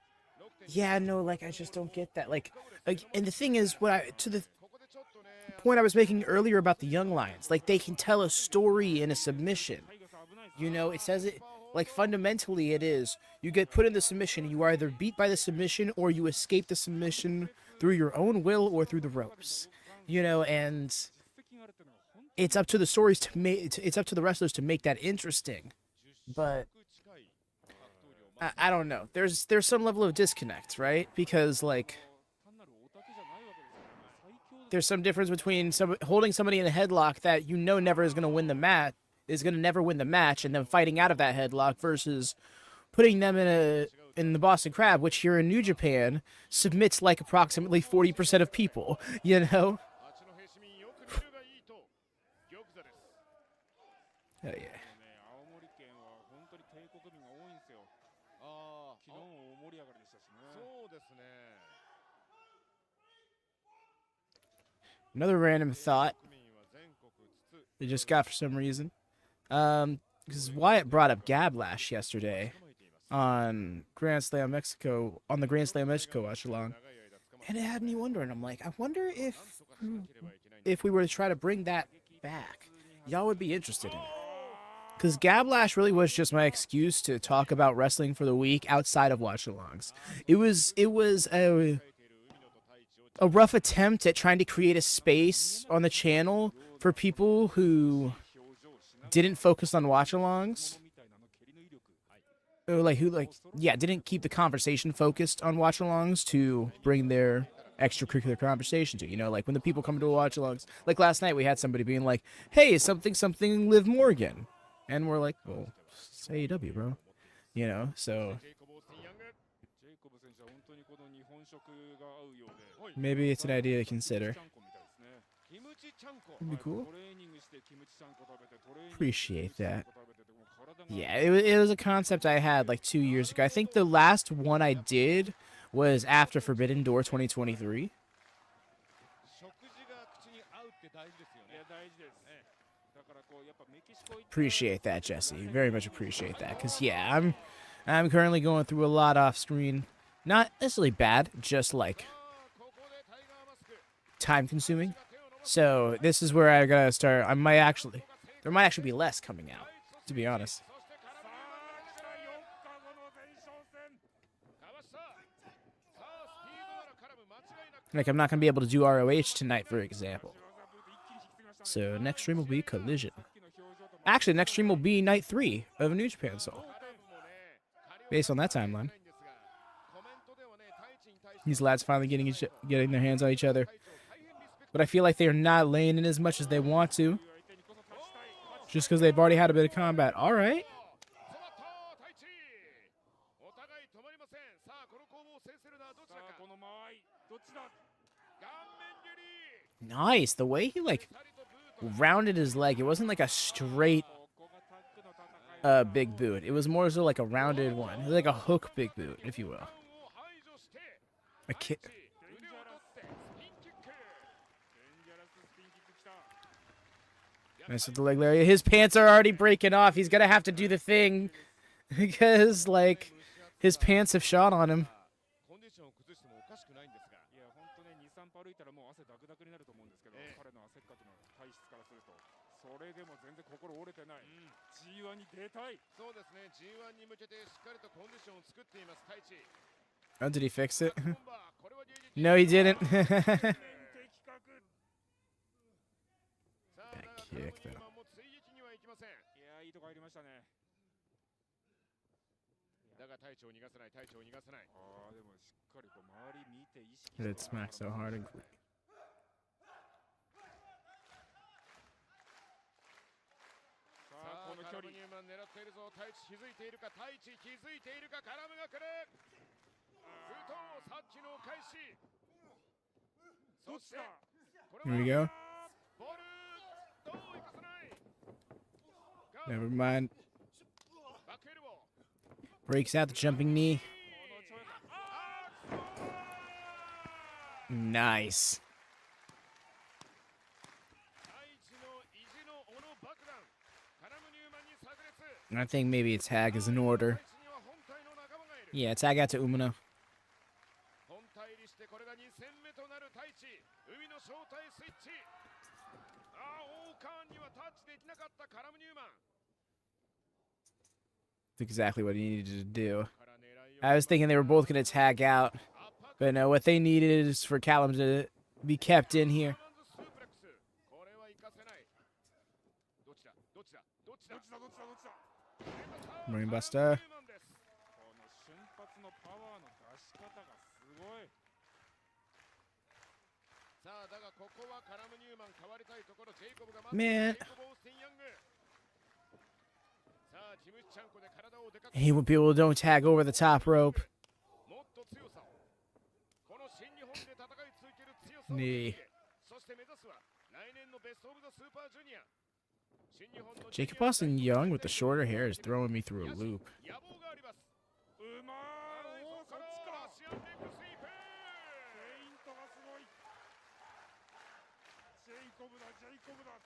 Yeah, no, like, I just don't get that. Like, and the thing is, to the point I was making earlier about the Young Lions, like, they can tell a story in a submission. You know, it says it, Like, fundamentally, it is. You get put in the submission. You are either beat by the submission or you escape the submission through your own will or through the ropes. You know, and it's up to the stories to make. It's up to the wrestlers to make that interesting. But I don't know. There's some level of disconnect, right? Because like there's some difference between holding somebody in a headlock that you know never is going to win the match, never win the match, and then fighting out of that headlock versus putting them in the Boston Crab, which here in New Japan submits like approximately 40% of people. You know. Oh yeah. Another random thought I just got for some reason. Because Wyatt brought up Gablash yesterday on Grand Slam Mexico, on the Grand Slam Mexico Watchalong. And it had me wondering, I'm like, I wonder if we were to try to bring that back, y'all would be interested in it. Because Gablash really was just my excuse to talk about wrestling for the week outside of Watchalongs. It was a rough attempt at trying to create a space on the channel for people who didn't focus on watch-alongs, or didn't keep the conversation focused on watch-alongs to bring their extracurricular conversation to, you know, like when the people come to watch-alongs. Like last night we had somebody being like, hey, something Liv Morgan, and we're like, well, it's AEW, bro, you know. So maybe it's an idea to consider. Would be cool. Appreciate that. Yeah, it was a concept I had like 2 years ago. I think the last one I did was after Forbidden Door 2023. Appreciate that, Jesse. Very much appreciate that. Because, yeah, I'm currently going through a lot off screen. Not necessarily bad, just like time consuming. So this is where I gotta start. There might actually be less coming out, to be honest. Like, I'm not gonna be able to do ROH tonight, for example. So next stream will be Collision. Actually, next stream will be night 3 of New Japan Soul, based on that timeline. These lads finally getting their hands on each other. But I feel like they're not laying in as much as they want to, just because they've already had a bit of combat. All right. Nice. The way he, like, rounded his leg. It wasn't like a straight big boot. It was more so like a rounded one. It was like a hook big boot, if you will. A kick. Nice with the leg lariat. His pants are already breaking off. He's gonna have to do the thing because, like, his pants have shot on him. Oh, did he fix it? No, he didn't. That kick, though. It smacked so hard and quick. Here we go. Never mind. Breaks out the jumping knee. Nice. I think maybe a tag is in order. Yeah, tag out to Umino. That's exactly what he needed to do. I was thinking they were both going to tag out. But no, what they needed is for Callum to be kept in here. Brain buster. この瞬発のパワーの出し方がすごい。さあだがここはカラム・ニューマン変わりたいところ。ジェイコブが待って Man. ジェイコブ・オースティン・ヤング。さあティム・チャンコで体をでかく Hate when people don't tag over the top rope. もっと強さをこの新日本で戦い続ける強さを Nee. そして目指すは来年のベストオブザスーパージュニア。新日本の Jacob Austin Young with the shorter hair is throwing me through a loop. 野望があります。うまい。おお、そっちか。ラシアンレッグスイープ。ペイントがすごい。ジェイコブだ、ジェイコブだ。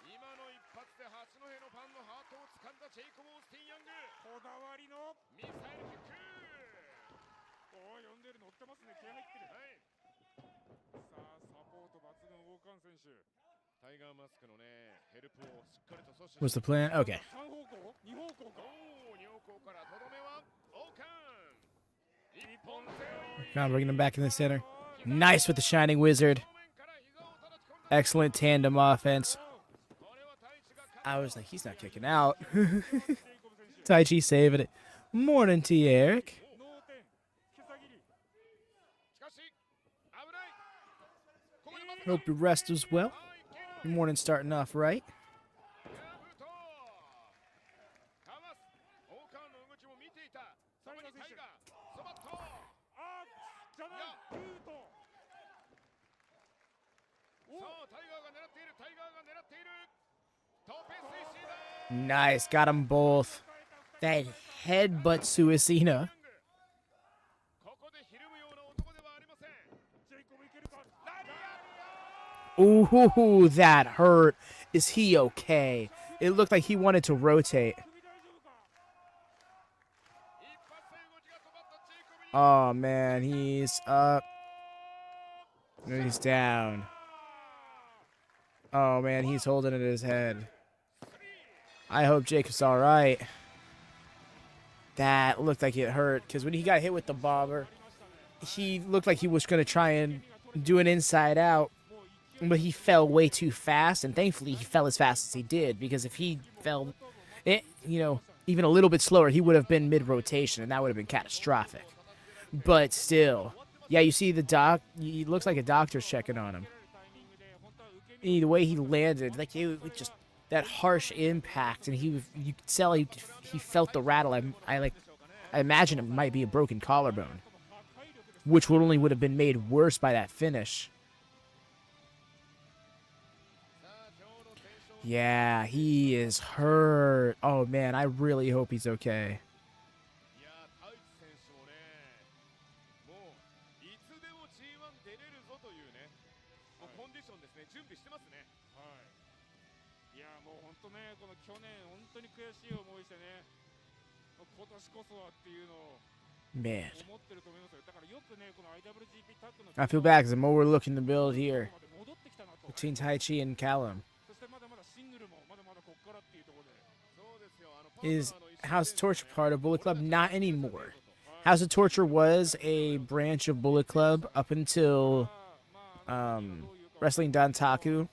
今の一発で八戸のファンのハートを掴んだジェイコブ・オースティン・ヤング。こだわりのミサイルキック。おお、呼んでる、乗ってますね。気合入ってる。はい。さあ、サポート抜群、王冠選手。タイガーマスクのね、ヘルプをしっかりと阻止。 What's the plan? Okay. 3方向 ?2 方向か。おお、2方向からとどめは王冠。一本背負い。 Now bringing him back in the center. Nice with the Shining Wizard. Excellent tandem offense. I was like, he's not kicking out. Taichi saving it. Morning to you, Eric. 脳天、毛さぎり。しかし危ない。ここでまた Hope your rest was well. Your morning starting off right. ヤブトかわす。王冠の動きも見ていた。そこにタイガー。そばっと。あー、じゃない。ルート。さあタイガーが狙っている。タイガーが狙っている。トペスイシーだ。 Nice. Got them both. That headbutt Suicina. ここでひるむような男ではありません。ジェイコブいけるか。ラリア。 Ooh, that hurt. Is he okay? It looked like he wanted to rotate. 首大丈夫か。一発で動きが止まったジェイコブ。 Oh, man. He's up. No, he's down. Oh, man. He's holding it in his head. I hope Jacob's all right. That looked like it hurt because when he got hit with the bomber, he looked like he was going to try and do an inside out, but he fell way too fast. And thankfully, he fell as fast as he did, because if he fell, even a little bit slower, he would have been mid rotation, and that would have been catastrophic. But still, yeah, you see the doc. He looks like a doctor's checking on him. The way he landed, like it just that harsh impact, and you could tell he felt the rattle. I imagine it might be a broken collarbone, which would have been made worse by that finish. Yeah, he is hurt. Oh man, I really hope he's okay. いやタイチ選手もね、もういつでも G1 出れるぞというね、もうコンディションですね、準備してますね。はい。いや、もう本当ね、この去年本当に悔しい思いしてね、今年こそはっていうのを Man, 思ってると思いますよ。だからよくね、この IWGP タッグの I feel bad because the more we're looking to build here 戻ってきたなと。 between Taichi and Callum そしてまだまだシングルもまだまだこっからっていうところで。そうですよ。is House of Torture part of Bullet Club? Not anymore. House of Torture was a branch of Bullet Club up until Wrestling Dantaku,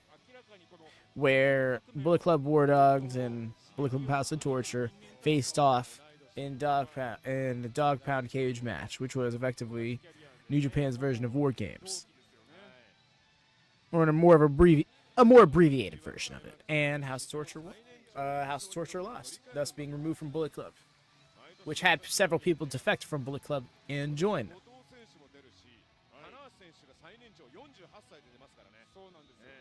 where Bullet Club War Dogs and Bullet Club House of Torture faced off in the Dog Pound Cage match, which was effectively New Japan's version of War Games, or in a more abbreviated version of it. And House of Torture won. House of Torture lost, thus being removed from Bullet Club, which had several people defect from Bullet Club and join them. 後藤選手も出るし、棚橋選手が最年長48歳で出ますからね。そうなんですよね。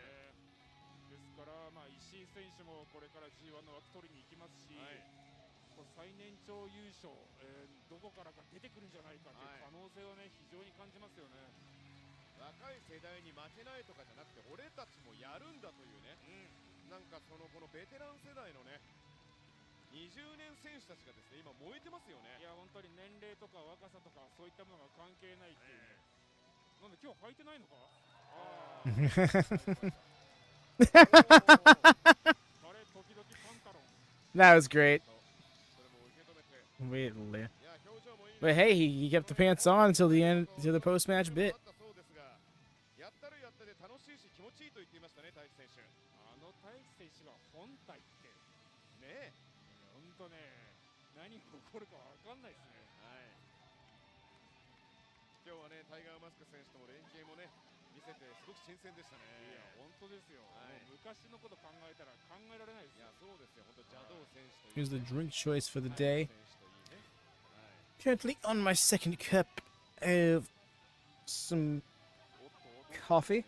ですから、まあ、石井選手もこれから G1 の枠取りに行きますし、こう最年長優勝、どこからか出てくるんじゃないかという可能性をね、非常に感じますよね。若い世代に負けないとかじゃなくて、俺たちもやるんだというね、なんかこのベテラン世代のね、20年選手たちがですね、今燃えてますよね。いや、本当に年齢とか若さとかそういったものが関係ないっていうね。なんで今日履いてないのか？ああ。あれ、時々パンタロン。That was great. それも受け止めて、 Wait, いや表情もいい but hey, he kept the pants on until the end, to the post-match bit. あったそうですが、やったらやったで楽しいし気持ちいいと言っていましたね、大輝選手。大輝選手が本体ってねえ、本当ね、何が起こるかわかんないですね。はい。今日はね、タイガーマスク選手とも連携もね、見せてすごく新鮮でしたね。いや本当ですよ。はい、もう昔のこと考えたら考えられないですよ。いやそうですよ。本当ジャドー選手といい、 Here's the drink choice for the day. 選手といいね。はい。 Currently on my second cup of some coffee.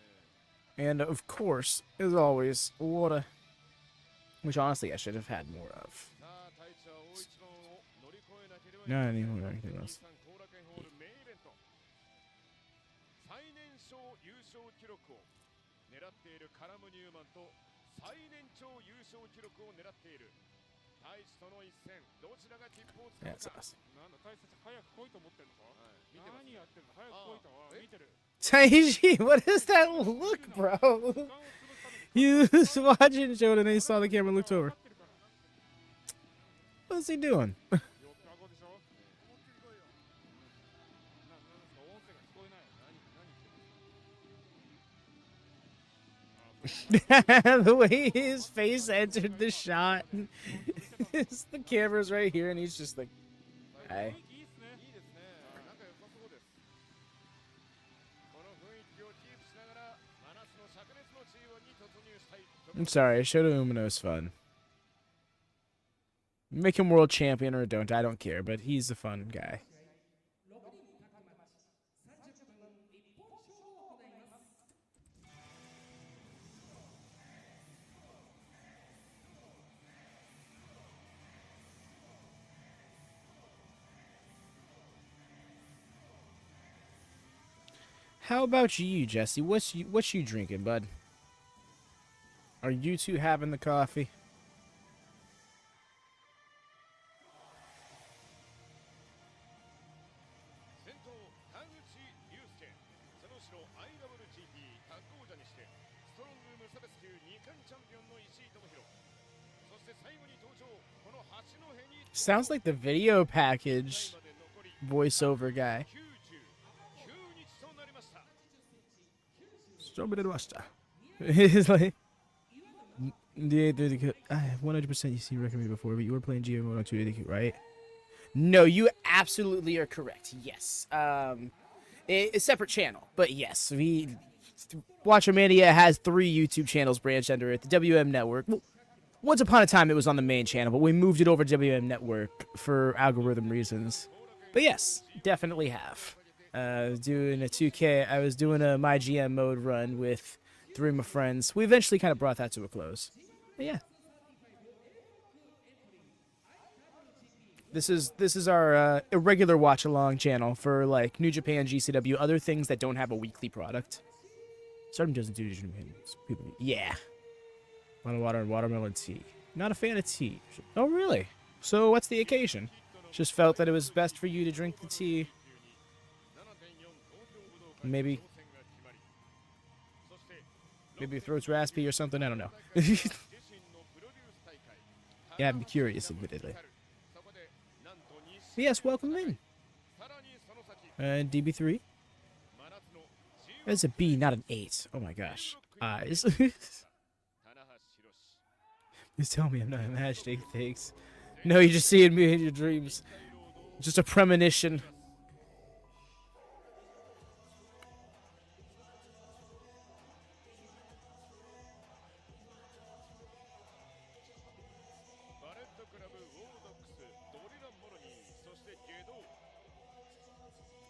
And of course, as always, water. Which honestly I should have had more of. さあ、大地は大一番を乗り越えなければいけ Not ません。 anymore, anything else. 後楽園ホールメインイベント。最年少優勝記録を狙っているカラム・ニューマンと最年長優勝記録を狙っている大地との一戦、どちらが切符をつかむ That's か。 awesome. なんだ大輝選手早く来いと思ってんのか。見てます何やってんの、早く来いと。あ見てる。 Taiji, what is that look, bro? 時間を潰すために He was watching the show and then he saw the camera and looked over. 分かってるから。 What's he doing? 4日後でしょ。思いっきり来いよ。なんですか、音声が聞こえない。何言ってる。 The way his face entered the shot. The camera's right here and he's just like, 雰 hi. 囲気いいっすね。いいですね。仲良さそうです。この雰囲気をキープしながら真夏の灼熱の G1 に突入したい。 I'm sorry, Shota Umino's fun. Make him world champion or don't, I don't care, but he's a fun guy. 6人タッグマッチ30分一本勝負を行います。 How about you, Jesse? What's you drinking, bud? Are you two having the coffee? 先頭田口竜介、その後ろ IWGP タッグ王者にしてストロング無差別級2冠チャンピオンの石井智弘、そして最後に登場この八戸に Sounds like the video package 残り voiceover guy. 99日となりました。 He's like, I 100% you seen recommended before, but you were playing GM 102, right? No, you absolutely are correct. Yes. A separate channel, but yes, WatchaMania has 3 YouTube channels branched under it. The WM Network. Once upon a time, it was on the main channel, but we moved it over to WM Network for algorithm reasons. But yes, definitely have. Doing a 2K. I was doing a my GM mode run with 3 of my friends. We eventually kind of brought that to a close. But yeah. This is our irregular watch-along channel for like New Japan, GCW, other things that don't have a weekly product. Stardom doesn't do people. Yeah. Bottled water and watermelon tea. Not a fan of tea. Oh really? So what's the occasion? Just felt that it was best for you to drink the tea. Maybe your throat's raspy or something. I don't know. Yeah, I'm curious, admittedly. Yes, welcome in. DB3. That's a B, not an 8. Oh my gosh. Eyes. Just tell me I'm not imagining things. No, you're just seeing me in your dreams. Just a premonition.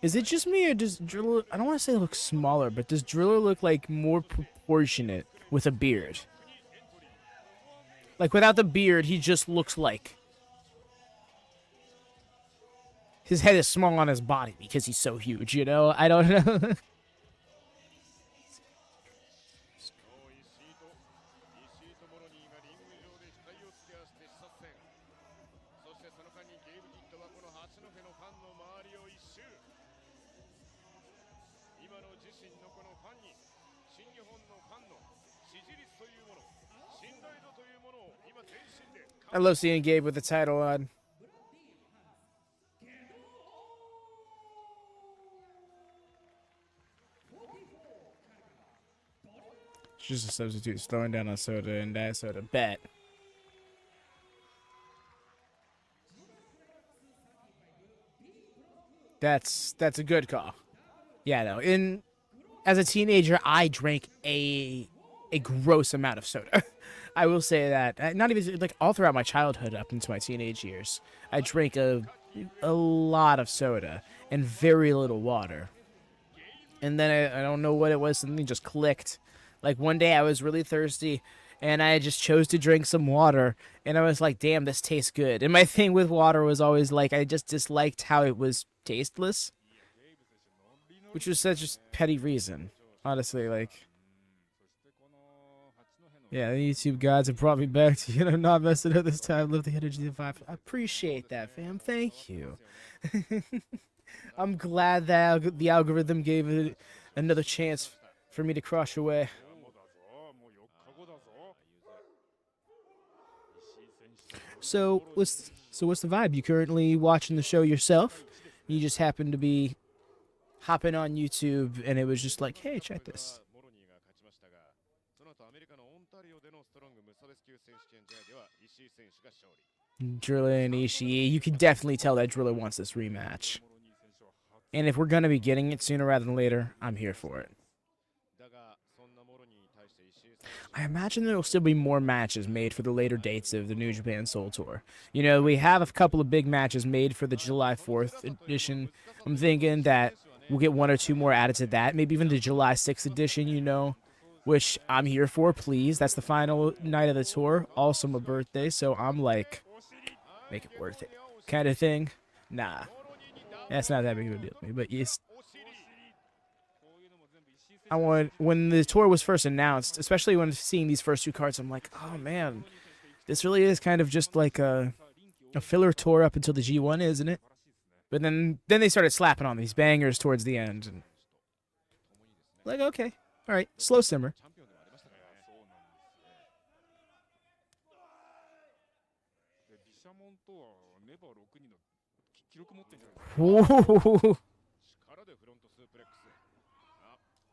Is it just me, or does Driller... I don't want to say it looks smaller, but does Driller look, like, more proportionate with a beard? Like, without the beard, he just looks like... His head is small on his body because he's so huge, you know? I don't know. I love seeing Gabe with the title on. It's just a substitute, slowing down on soda and that soda. Bet. That's a good call. Yeah, no. As a teenager, I drank a gross amount of soda. I will say that. Not even like all throughout my childhood up into my teenage years, I drank a lot of soda and very little water. And then I don't know what it was, something just clicked. Like one day I was really thirsty and I just chose to drink some water and I was like, damn, this tastes good. And my thing with water was always like I just disliked how it was tasteless, which was such a petty reason. Honestly, like, yeah, the YouTube gods have brought me back to, not messing up this time. Love the energy of the vibe. I appreciate that, fam. Thank you. I'm glad that the algorithm gave it another chance for me to crush away. So what's the vibe? You currently watching the show yourself? You just happen to be hopping on YouTube and it was just like, hey, check this. Driller and Ishii, you can definitely tell that Driller wants this rematch. And if we're going to be getting it sooner rather than later, I'm here for it. I imagine there will still be more matches made for the later dates of the New Japan Soul Tour. We have a couple of big matches made for the July 4th edition. I'm thinking that we'll get one or two more added to that. Maybe even the July 6th edition, which I'm here for, please. That's the final night of the tour. Also my birthday, so I'm like, make it worth it kind of thing. Nah, that's not that big of a deal to me, but yes. When the tour was first announced, especially when seeing these first two cards, I'm like, oh man, this really is kind of just like a filler tour up until the G1, isn't it? But then they started slapping on these bangers towards the end. And like, okay, all right, slow simmer. Ooh.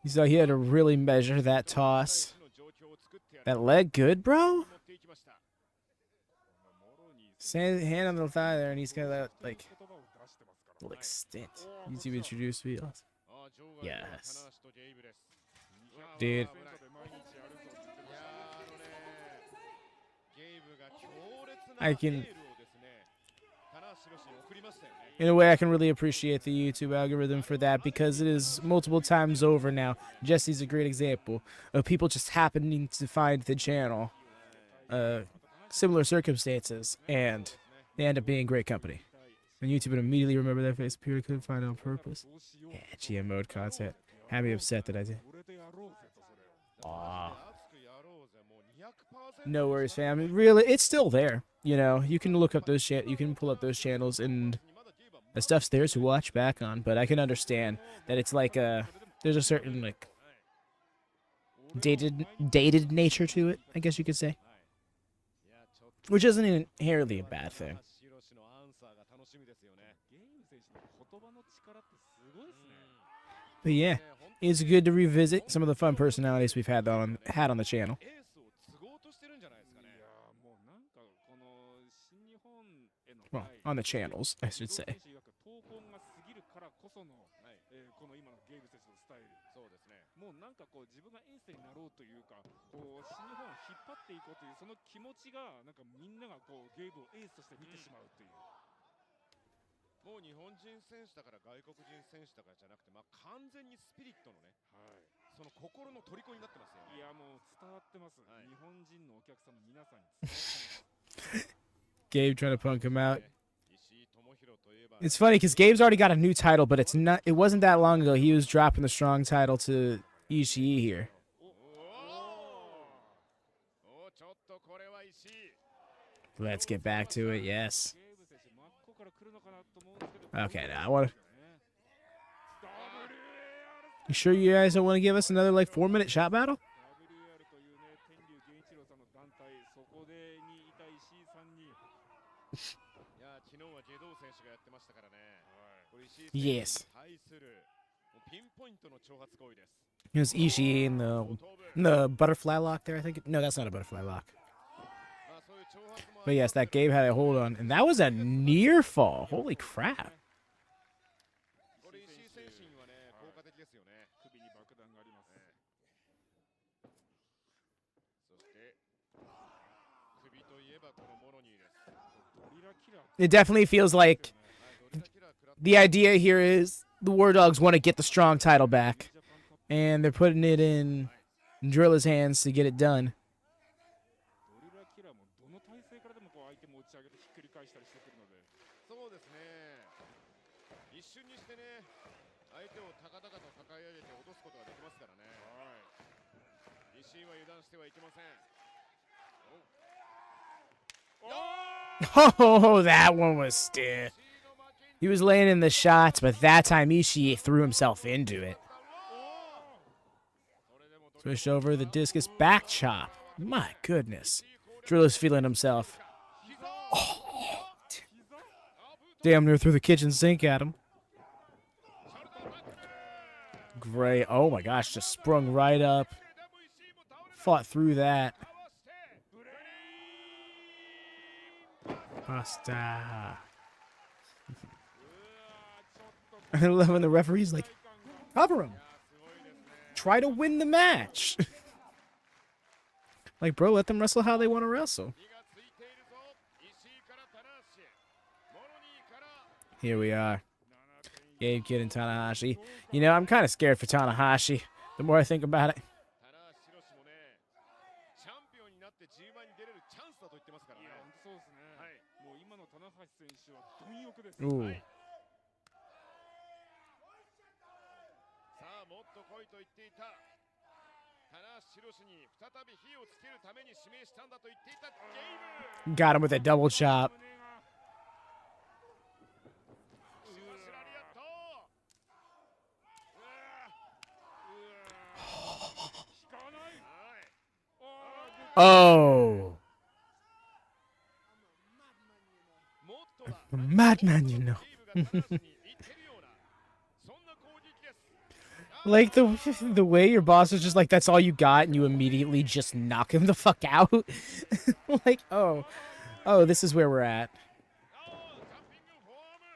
You saw he had to really measure that toss. That leg good, bro? Hand on the thigh there, and he's got that, like stint. YouTube introduced me. Yes. Dude. In a way, I can really appreciate the YouTube algorithm for that because it is multiple times over now. Jesse's a great example of people just happening to find the channel, similar circumstances, and they end up being great company. And YouTube would immediately remember that face. Period couldn't find it on purpose. Yeah, GM mode content. Had me upset that I did. Aww. No worries, fam. Really, it's still there. You can look up those you can pull up those channels and the stuff's there to watch back on, but I can understand that it's like there's a certain like dated nature to it, I guess you could say. Which isn't inherently a bad thing. But yeah, it's good to revisit some of the fun personalities we've had on the channel. Well, on the channels, I should say. Gabe trying to punk him out. It's funny because Gabe's already got a new title, but it wasn't that long ago he was dropping the strong title to Ishii here. Let's get back to it, yes. Okay, now I want to... You sure you guys don't want to give us another, 4-minute shot battle? Yes. 対するピンポイントの挑発行為です。 It was Ishii in the butterfly lock there, I think. No, that's not a butterfly lock. まあそういう挑発もあ But りま yes, すの that で Gabe had a hold on. And that was a near fall. Holy crap. これ石井選手にはね効果的ですよね。首に爆弾があります。そして首といえばこのモロニーです。 ドリラキラー It definitely feels like はい、ドリラキラー食らって the idea here is the War Dogs want to get the strong title back. And they're putting it in Drilla's hands to get it done. ドリラキラーもどの体勢からでもこう相手も打ち上げてひっくり返したりしてくるので、そうですね。一瞬にしてね相手を高々と抱え上げて落とすことができますからね。石井は油断してはいけません。 Oh, that one was stiff. He was laying in the shots, but that time Ishii threw himself into it. Switched over the discus back chop. My goodness. Drilla's feeling himself. Oh, damn near threw the kitchen sink at him. Great. Oh my gosh, just sprung right up. Fought through that. Pasta. I love when the referee's like, cover him. Try to win the match. Like, bro, let them wrestle how they want to wrestle. Here we are. Gabe Kid and Tanahashi. You know, I'm kind of scared for Tanahashi. The more I think about it. チャンピオンになって G1 に出れるチャンスだと言ってますからね。いや本当そうですね。はい。もう今の棚橋選手は貪欲です。 Ooh. さあもっと来いと言っていた棚橋宏に再び火をつけるために指名したんだと言っていたゲーム。 Got him with a double chop. しばしらりやっと。 引かない。 Oh. もっとだ。 Madman, you know. ゲームが棚橋に言ってるようなそんな攻撃です。 Like the way your boss is just like, that's all you got, and you immediately just knock him the fuck out. Like, oh, this is where we're at. ジャンピングフォアーム。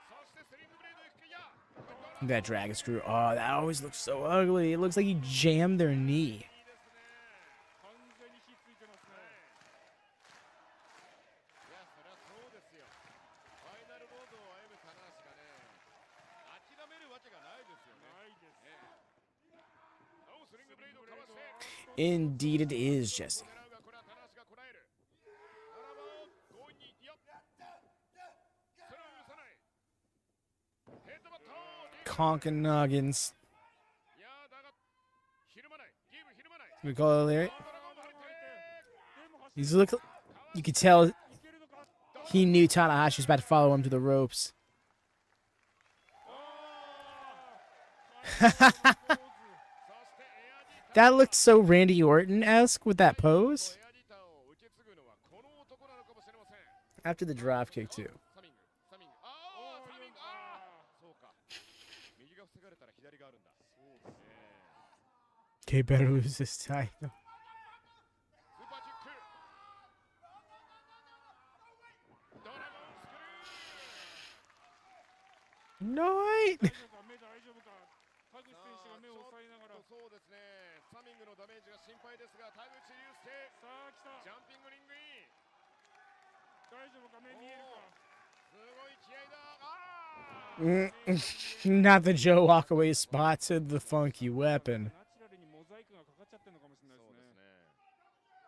そしてスリングブレードエクヤ。 That dragon screw. Oh, that always looks so ugly. It looks like he jammed their knee. 完全に火ついてますね。いやそりゃそうですよ。ファイナルロードを歩む棚橋がね諦めるわけがないですよね。ないです。青スリングブレードをかわして Indeed, it is, Jesse. 狙うがこれは棚橋がこらえる。ならば強引にいやそれを許さない。ヘッドバット Conking noggins. いやだがひるまないゲームひるまない。 We call it there. ドラゴンバレて He's look. You could tell he knew Tanahashi was about to follow him to the ropes. That looked so Randy Orton-esque with that pose. エアリターを受け継ぐのはこの男なのかもしれません。 After the drop kick, too. サミングサミングああサミングああそうか右が防がれたら左があるんだ。そうですね。 Okay, better lose this title. スーパーキックドラゴンスクリュー No, wait. 大丈夫か目大丈夫か。田口選手が目を押さえながら。そうですね。サミングのダメージが心配ですが田口竜介さあ来た。ジャンピングリングイン大丈夫か目見えるか。すごい気合いだあー Not the Joe walkaway spot to the funky weapon. ナチュラルにモザイクがかかっちゃってるのかもしれないそうでですすね。ね。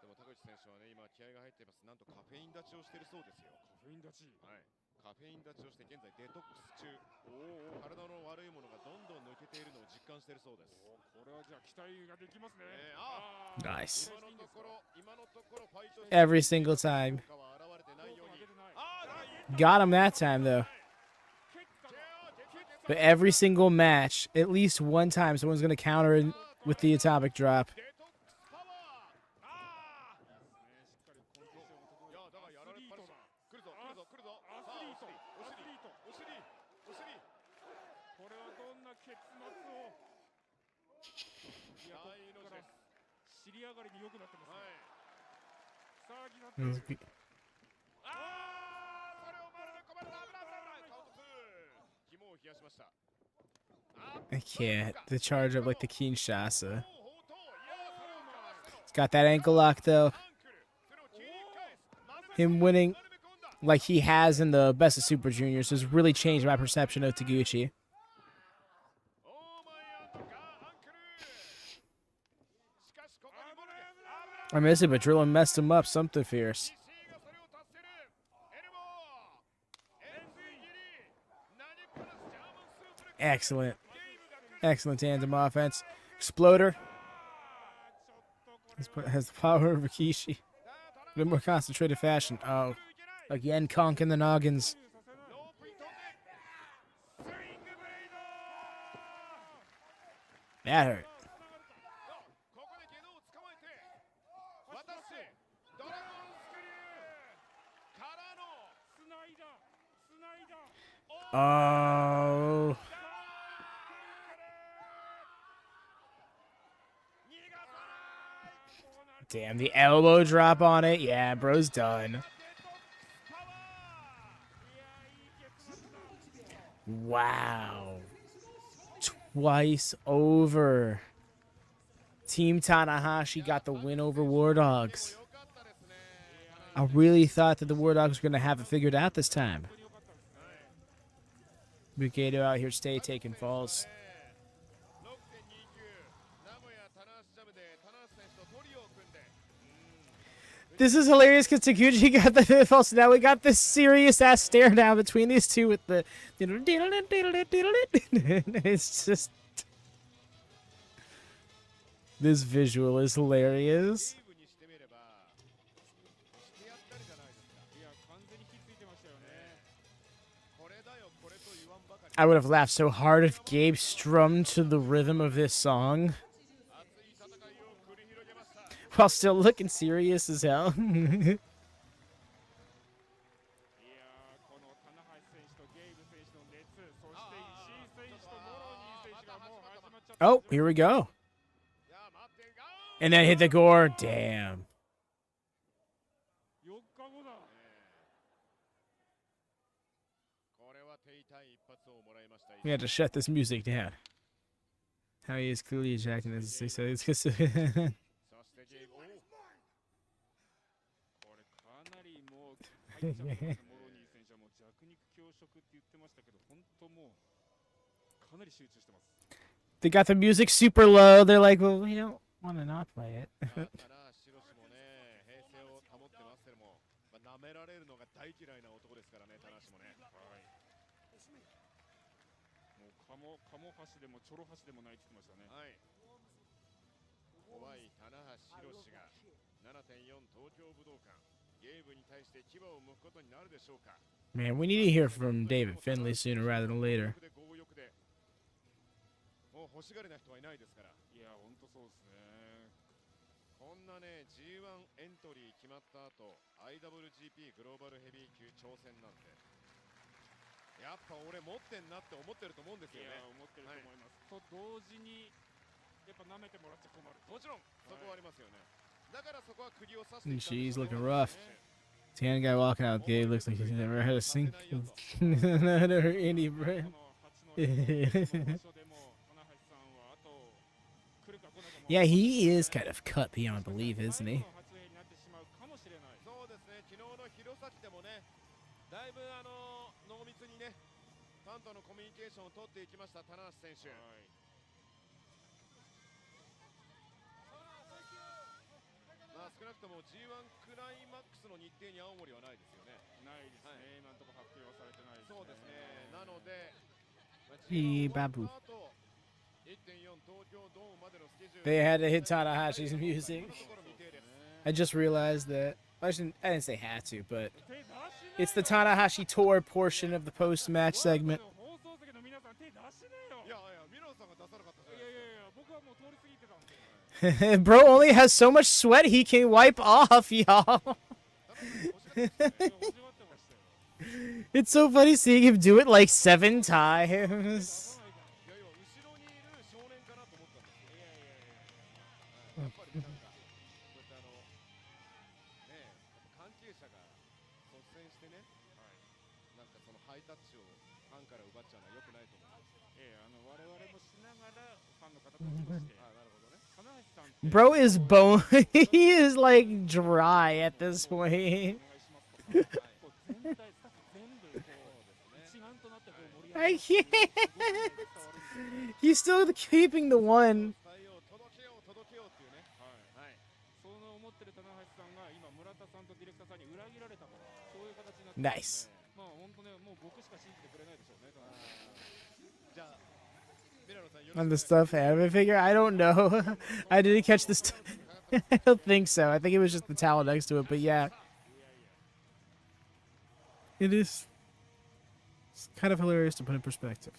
でも田口選手はね今気合が入っています。なんとカフェイン立ちをしているそうですよ。カフェイン立ち。はい。カフェイン立ちをして現在デトックス中。体の悪いものがどんどん抜けているのを実感しているそうです。これはじゃあ期待ができますね。あ Nice. 今のところファイト Every single time. 効果は現れてないように。 Got him that time, though. But every single match, at least one time, someone's going to counter it with the atomic drop. デトックスパワーあーいやだからやられっぱなし来るぞ来るぞ来るぞさあお尻お尻いや、ここから尻上がりに良くなってますね。さあ、ギナッうんト。あー、それを丸で込まれた。危ない危ない危ない。カウント2。肝を冷やしました。 I can't. The charge up like the Kinshasa. He's got that ankle lock though. Him winning like he has in the Best of Super Juniors has really changed my perception of Taguchi. I miss it, but drilling messed him up. Something fierce. Excellent. Excellent tandem offense. Exploder. Has the power of Rikishi. In a more concentrated fashion. Oh. Again, conking the noggins. That hurt. Oh. Damn, the elbow drop on it. Yeah, bro's done. Wow. Twice over. Team Tanahashi got the win over War Dogs. I really thought that the War Dogs were going to have it figured out this time. Kato out here stay taking falls. This is hilarious because Taguchi got the fifth fall, so now we got this serious ass stare down between these two with the. It's just. This visual is hilarious. I would have laughed so hard if Gabe strummed to the rhythm of this song while still looking serious as hell. Oh, here we go. And then hit the gore. Damn. We had to shut this music down. How he is clearly ejacting this. He said it's because. They got the music super low. They're like, well, we don't want to not play it. Man, we need to hear from David Finlay sooner rather than later. G1 エントリー決まった後 IWGP グローバルヘビー級挑戦なんてやっぱ俺持ってんなって思ってると思うんですよね。いや思ってると思います。と同時にやっぱ舐めてもらっちゃ困る。もちろんそこはありますよね。だからそこは釘を刺して。She's looking rough. Tan guy walking out gay looks like he's never had a sink. Another indie brand. Yeah, he is kind of cut beyond belief, isn't he? そうですね。昨日の弘前でもね、だいぶ濃密にね、ファンとのコミュニケーションを取っていきました棚橋選手。まあ少なくとも G1 クライマックスの日程に青森はないですよね。ないですね。今のところ発表はされてないですね。そうですね。なので、Hey, Babu. They had to hit Tanahashi's music. I just realized that. I didn't say had to, but it's the Tanahashi tour portion of the post-match segment. Bro only has so much sweat he can wipe off, y'all. It's so funny seeing him do it like 7 times. ファンから奪っちゃうのは良くないと思います。我々もしながらファンの方たちもして、なるほどね。棚橋さんって Bro is bone. He is like dry at this point. お願いしますとか、こう全体スタッフ全部こう一丸となってこう盛り上 I げていく can't. すごくね伝わるんですよ。 He's still keeping the one. 伝えよう、届けよう、届けようっていうね。はい。その思ってる棚橋さんが今村田さんとディレクターさんに裏切られたからそういう形になってますの Nice. で、まあ本当ねもう僕しか信じてくれないでしょうね。じゃあ、ミラノさんよろしく On the stuffed anime figure? I don't know. I didn't catch this. I don't think so. I think it was just the towel next to it. But yeah, it is. It's kind of hilarious to put in perspective.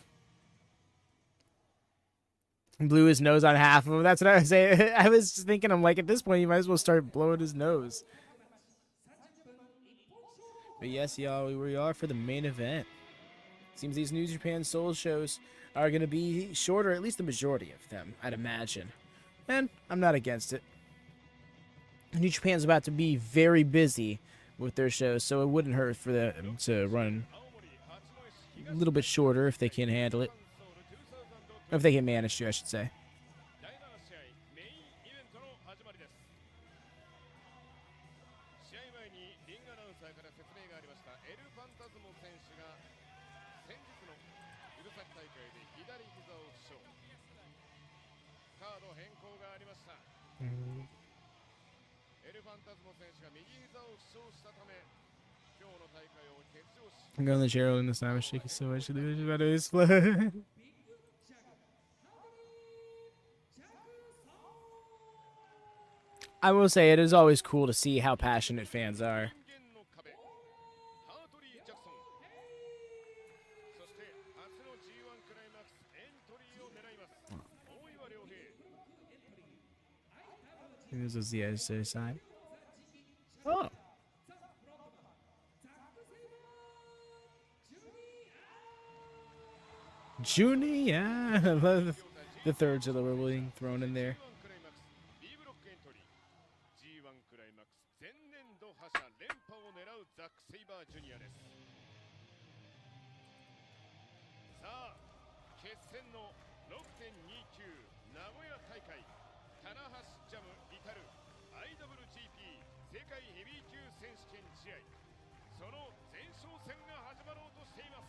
Blew his nose on half of him. That's what I was saying. I was thinking, I'm like, at this point, you might as well start blowing his nose. But yes, y'all, we are for the main event. Seems these New Japan Soul shows are going to be shorter, at least the majority of them, I'd imagine. And I'm not against it. New Japan's about to be very busy with their shows, so it wouldn't hurt for them to run a little bit shorter if they can handle it. Or if they can manage to, I should say. 第7試合メインイベントの始まりです。試合前にリングアナウンサーから説明がありました。エル・ファンタズモ選手が先日のうるさき大会で左膝を負傷。カード変更がありました。エル・ファンタズモ選手が右膝を負傷したため今日の大会を欠場し I'm going to Gerald in this time. I'm shaking so much. About to explode. I will say it is always cool to see how passionate fans are. 人間の壁ハートリー・ジャクソンそして明日の G1 クライマックスエントリーを狙います大岩良平 This is the other side. Oh. Junior. I love the third syllable being thrown in there. G1 クライマックス B ブロックエントリー G1 クライマックス前年度覇者連覇を狙うザック・セイバージュニアですさあ決戦の 6.29 名古屋大会棚橋ジャムリタル IWGP 世界ヘビー級選手権試合その前哨戦が始まろうとしています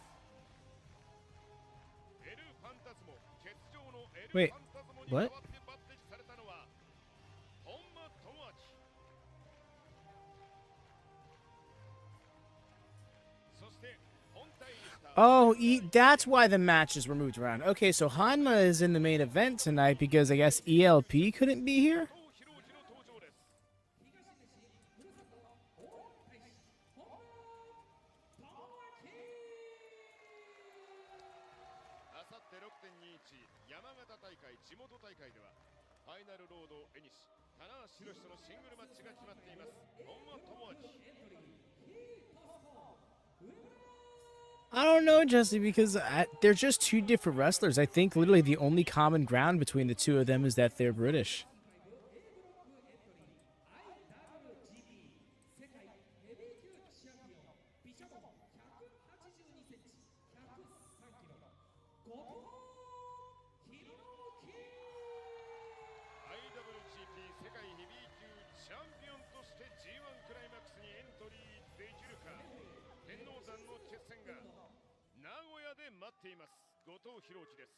エル・ファンタズモ欠場のエル・フ Wait, ァンタズモに what? 代わって抜擢されたのは本間智明そして本体にした Oh, that's why the matches were moved around. Okay, so Hanma is in the main event tonight because I guess ELP couldn't be here? ヒロジの登場ですあさって 6.21 山形大会地元大会ではファイナルロードエニシ棚橋宏とのシングルマッチが決まっています本間智明 I don't know, Jesse, because they're just two different wrestlers. I think literally the only common ground between the two of them is that they're British. IWGP 世界ヘビー級チャンピオンとして G1 クライマックスにエントリーできるか天王山の決戦が名古屋で待っています後藤弘樹です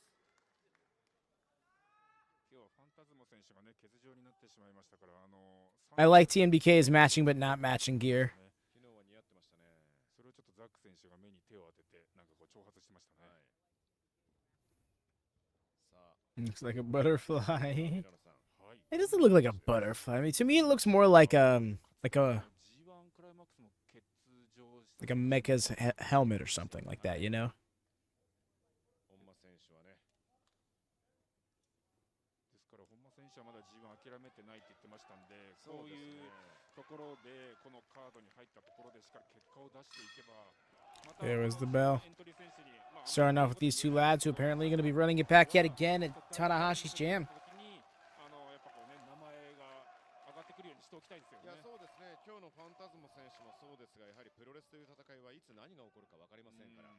今日はファンタズモ選手がね欠場になってしまいましたから I like TMDK's matching but not matching gear. 昨日は似合ってましたねそれをちょっとザック選手が目に手を当ててなんかこう挑発してましたね、はいさあ Looks like a butterfly. 平野さん It doesn't look like a butterfly. I mean, to me, it looks more like a G1 クライマックスも欠場した like a mecha's helmet or something like that, you know? 本間選手はねですから本間選手はまだ G1 諦めてないって言ってましたんでそうですねこういうところでこのカードに入ったところでしっかり結果を出していけば There was the bell. エントリー選手に Starting off with these two lads who apparently are going to be running it back yet again at Tanahashi's Jam. やっぱこうね名前が上がってくるようにしておきたいですよいやね。そうですね今日のファンタズモ選手もそうですがやはりプロレスという戦いはいつ何が起こるか分かりませんから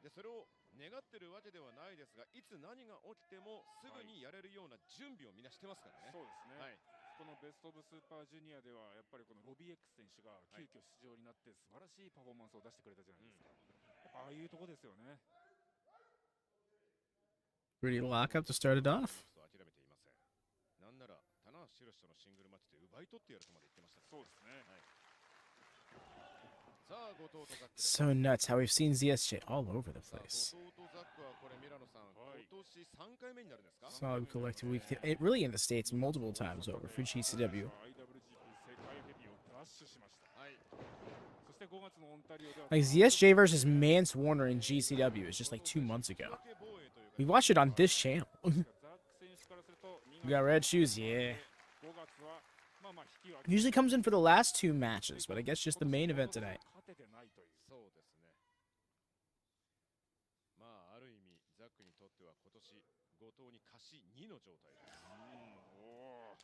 でそれを願ってるわけではないですが、いつ何が起きてもすぐにやれるような準備をみんなしてますからね。そうですね、はい、このベスト・オブ・スーパージュニアではやっぱりこのロビー X 選手が急遽出場になって素晴らしいパフォーマンスを出してくれたじゃないですか、やっぱああいうとこですよね。 Pretty lock up to start it off. 諦めていません。なんなら棚橋宏とのシングルマッチで奪い取ってやるとまで言ってました。そうですね、はい、さあ後藤とザック。 So nuts how we've seen ZSJ all over the さあ place. 後藤とザックはこれミラノさん、はい今年3回目になるんですか。 Solid collective week. It really in the States multiple times over for GCW. IWGP 世界ヘビーを奪取しました。はい、そして5月のオンタリオでは Like ZSJ versus Mance Warner in GCW is just like 2 months ago. We watched it on this channel. ザック選手からすると We got red shoes, yeah. 5月はまあまあ引き分け Usually comes in for the last 2 matches, but I guess just the main event tonight. 勝ててないという。そうですね。まあある意味ザックにとっては今年後藤に貸し2の状態です。おお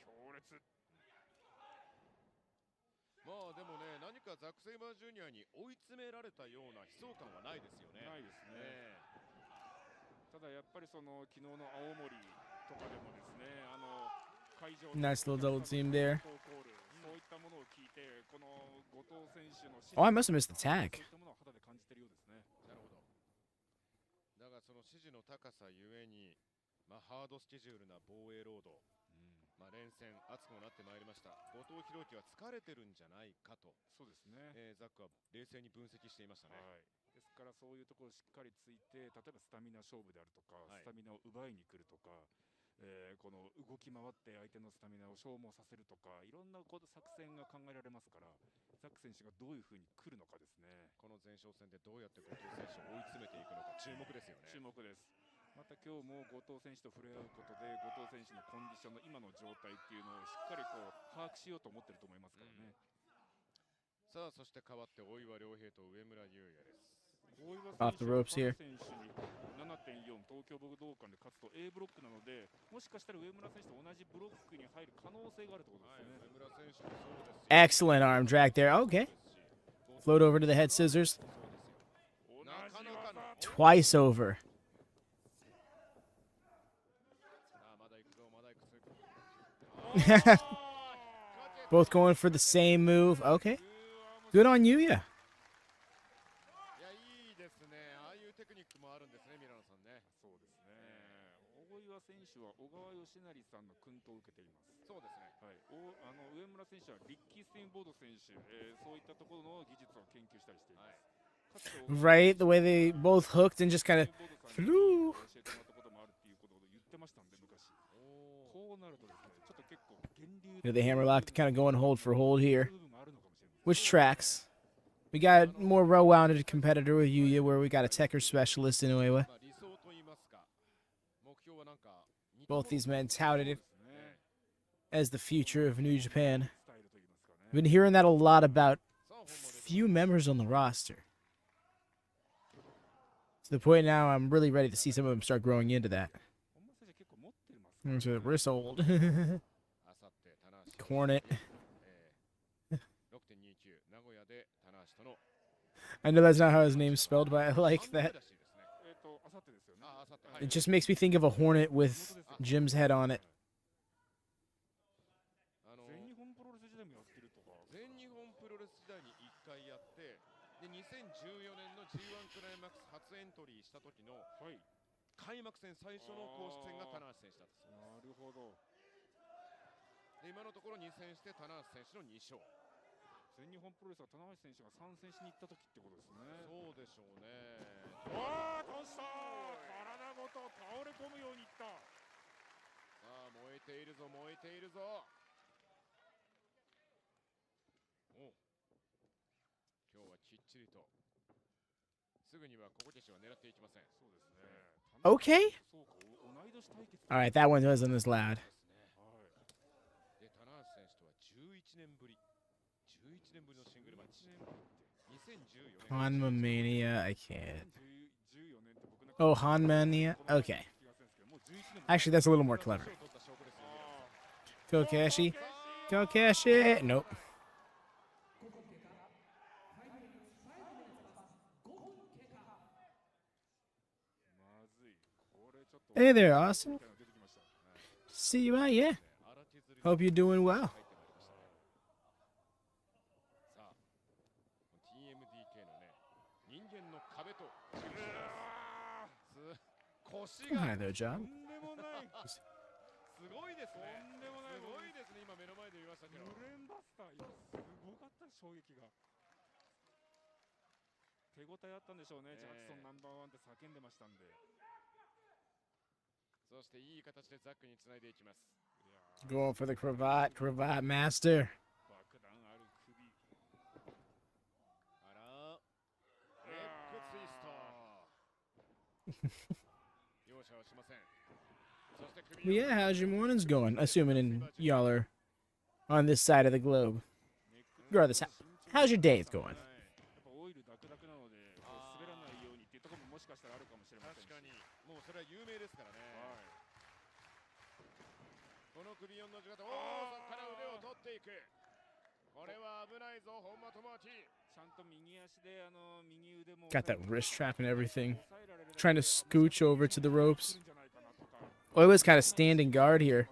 強烈。まあでもね、何かザック・セイバージュニアに追い詰められたような悲壮感はないですよね。ないですね。ただやっぱりその昨日の青森とかでもですね、会場 Nice little double team there. そういったものを聞いて、この後藤選手の Oh, I must have missed the tag. そういったものを肌で感じているようですね。なるほど。だがその支持の高さゆえに、まあハードスケジュールな防衛ロード、まあ連戦熱くもなってまいりました。後藤弘樹は疲れてるんじゃないかと、そうですね。ザックは冷静に分析していましたね。はい。ですからそういうところをしっかりついて、例えばスタミナ勝負であるとか、はいスタミナを奪いに来るとか、この動き回って相手のスタミナを消耗させるとか、いろんなこと作戦が考えられますから、ザック選手がどういうふうに来るのかですね。この前哨戦でどうやって後藤選手を追い詰めていくのか注目ですよね。注目です。また今日も後藤選手と触れ合うことで、後藤選手のコンディションの今の状態っていうのをしっかりこう把握しようと思ってると思いますからね。さあそして代わって大岩良平と上村優也です。大岩 Off the ropes here. 選手に 7.4 東京武道館で勝つと A ブロックなので、もしかしたら上村選手と同じブロックに入る可能性があるということですね。上村選手もそうですし、 Excellent arm drag there. Okay. Float over to the head scissors. なかなかの Twice over. まだ行くぞまだ行くぞ。 Both going for the same move. Okay. Good on you, yeah. いやいいですね。ああいうテクニックもあるんですね、ミラノさんね。そうですね。大岩選手は小川義成さんの薫陶を受けています。そうですね。はい、上村選手はリッキー・ステインボード選手、そういったところの技術を研究したりしています。かつて Right, the way they both hooked and just kind of ステインボードさんに教えてもらったこともあるっていうことを言ってましたんで、昔。こうなるとですね、ちょっと結構源流 the hammerlock to kind of go and hold for hold here, 部分もあるのかもしれない。 which tracks. We got more well-rounded competitor with Yuya, where we got a techer specialist in Uewa. まあ理想と言いますか、目標はなんか似た Both these men touted it ね as the future of New Japan. スタイルと言いますかね。 Been hearing that a lot about さあ本物です。 few members on the roster. To the point now, I'm really ready to see some of them start growing into that. 本間選手結構持ってますからね。 There's a wrist hold. あさって棚橋 Cornet. 6.29名古屋で棚橋との I know that's not how his name's spelled, but I like 半分 that. らしいですね。あさってですよね。あさって、はい It just makes me think of a hornet with Jim's head on it. 全日本プロレス時代もやってるとか。全日本プロレス時代に1回やって、で2014年の G1 クライマックス初エントリーした時のはい。開幕戦最初の公式戦が棚橋選手だったそうなるほど。で、今のところ2戦して棚橋選手の2勝。全日本プロレスは棚橋選手が参戦しに行った時ってことですね。そうでしょうね。わあ、倒した。体ごと倒れ込むようにいった。さあ燃えているぞ燃えているぞ。お今日はきっちりとすぐにはここけしは狙っていきません。そうですね。 Okay. そうか、同い年対決。 All right, that one wasn't as loud. はいで、棚橋選手とは11年ぶりのシングルマッチ。2014年 Hanma Mania, I can't. 14年って僕の Oh, Hanmania? Okay. Actually, that's a little more clever. 取った証拠ですよ。 Kokashi. Kokashi. Nope. 5分経過5 minutes past 5分経過 Hey there, Austin. See you out, yeah. Hope you're doing well. さあ TMDK のね人間の壁と腰 Hi が there, John. とんでもないすごいですねとんでもないすごいですね今目の前で見ましたけどブレンバスター、いやすごかった衝撃が手応えあったんでしょうね、ジャクソンナンバーワンって叫んでましたんで。そしていい形でザックにつないでいきます Going for the cravat master. 爆弾ある首。あらレッグツイスト容赦はしませんそして But 首を yeah, how's your mornings going? Assuming y'all are on this side of the globe. Regardless, how's your days going? やっぱオイルダクダクなので滑らないようにっていうところももしかしたらあるかもしれませんし。確かにもうそれは有名ですからねこの首4の字型おおそこから腕を取っていくこれは危ないぞ本間智明ちゃんと右足で右腕も Got that wrist trap and everything. 抑えられる Trying to scooch over to the ropes. んじゃないかなとか Well, it was kind of standing guard here.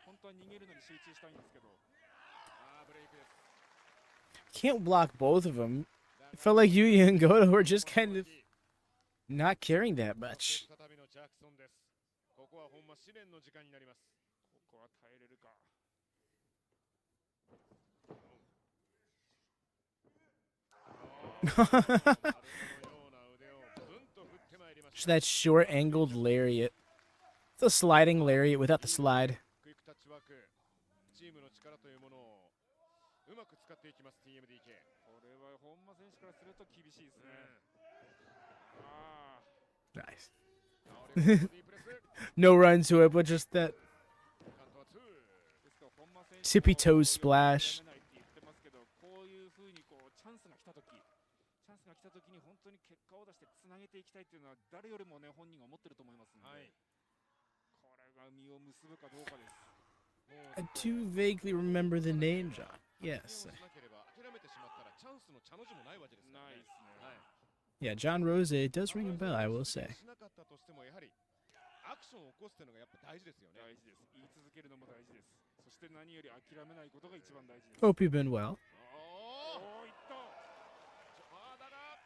本当は逃げるのに集中したいんですけど。あーブレイクです Can't block both of them. It felt like Yuya and Goto were just kind of not caring that much. 再びのジャクソンですここは本間試練の時間になりますここは耐えれるか。 Just that short angled lariat. It's a sliding lariat without the slide. クイックタッチワークチームの力というものをうまく使っていきます TMDK これは本間選手からすると厳しいですね。ああ。 Nice. ボディプレス No run to it, but just that カントは2ですから本間選手 tippy toes splash. 諦めないって言ってますけど、こういう風にこうチャンスが来た時に本当に結果を出してつなげていきたいっていうのは誰よりもね本人が思ってると思いますので、これが実を結ぶかどうかです。 I do vaguely remember the name, John. Yes. しなければ諦めてしまったらチャンスの茶の字もないわけですからねないですね。はい Yeah, John Rose does ring a bell, I will say. しなかったとしてもやはりアクションを起こすっていうのがやっぱ大事ですよね大事です。言い続けるのも大事です。そして何より諦めないことが一番大事です。 Hope you've been well. おおおーいった。まだだ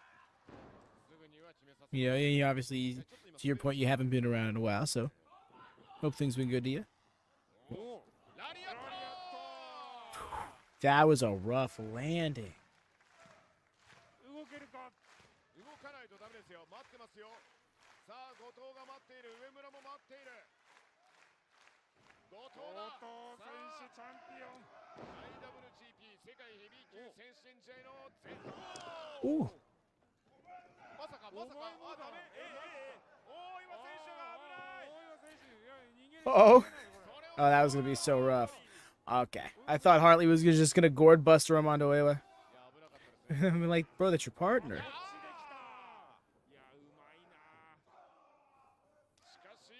すぐには決めさせ You know, obviously, to your point, you haven't been around in a while, so hope things been good to you. おラリアット That was a rough landing. 動けるか。動かないとダメですよ待ってますよさあ後藤が待っている上村も待っている後藤だ後藤選手チャンピオン。 IWGP 世界ヘビー級選手権試合の前 Ooh. まさかお前もあダダメ。メ大岩選手が危ない。大岩選手、いや逃げる。 Uh-oh. それを Oh, that was going to be so rough. Okay. I thought Hartley was just going to gourd buster him onto Oiwa. いや危なかったですね I'm like, bro, that's your partner. いやうまいな。しかし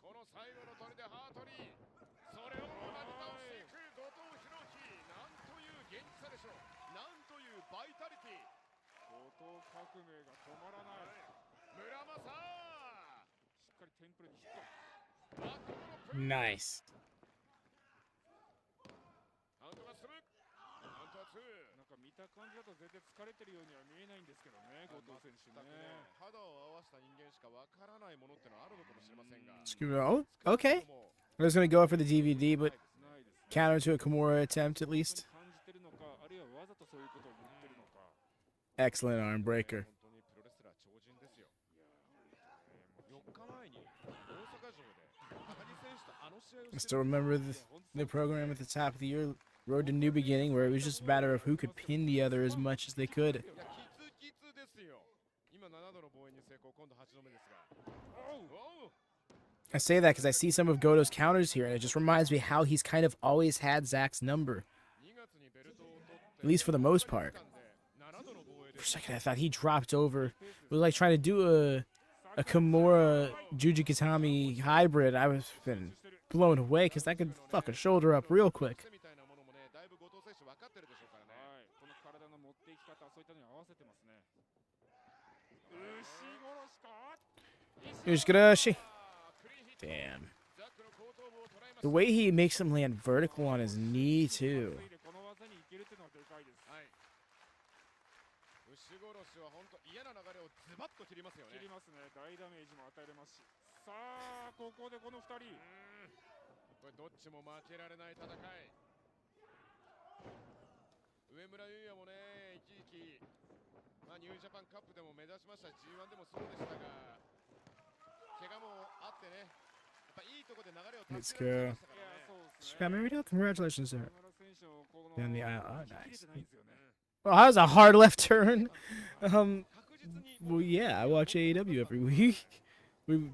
この最後の砦ハートリーそれをなぎ倒していく後藤弘樹なんという元気さでしょうなんというバイタリティ後藤革命が止まらない。村正しっかりテンプレにヒット。バックドロップ Nice. カウントが進むカウントは2なんか見た感じだと全然疲れてるようには見えないんですけどね、後藤選手ね。肌を合わせた人間しかわからないものってのはあるのかもしれませんが Oh, okay. I was going to go for the DVD, but ないですね。 counter to a Kimura attempt at least. 感じてるのか、あるいはわざとそういうことを言ってるのか。 Excellent arm breaker. 本当にプロレスラー超人ですよ4日前に大阪城で高木選手とあの試合を I して still remember the program at the top of the year, Road to New Beginning, where it was just a matter of who could pin the other as much as they could. いやキツですよ今7度の防衛に成功今度8度目ですがおう I say that because I see some of Goto's counters here, and it just reminds me how he's kind of always had Zach's number, 2月にベルトを取って at least for the most part. 7度の防衛で For a second, I thought he dropped over. It was like trying to do a Kimura Jujikatami hybrid. I was been blown away because that could fuck a shoulder up real quick. みたいなものもねだいぶ後藤選手分かってるでしょうからねはい、この体の持っていき方、そういったのに合わせてますね。牛殺しか。石 YOSHI-HASHI. Damn. The way he makes him land vertical on his knee, too. この技にいけるっていうのはでかいです。はい。牛殺しは本当嫌な流れをズバッと切りますよね。切りますね。大ダメージも与えれますし。さあ、ここでこの2人。これどっちも負けられない戦い。上村優也もね、一時期、ニュージャパンカップでも目指しました G1 でもそうでしたが、怪我もあってね、やっぱいいとこで流れを助けられましたからね。She got married out? Congratulations, sir. 上村選手をこの Down the aisle. Oh, 切れ nice. てないんですよね。Well, that was a hard left turn. Well, yeah, I watch AEW every week. We've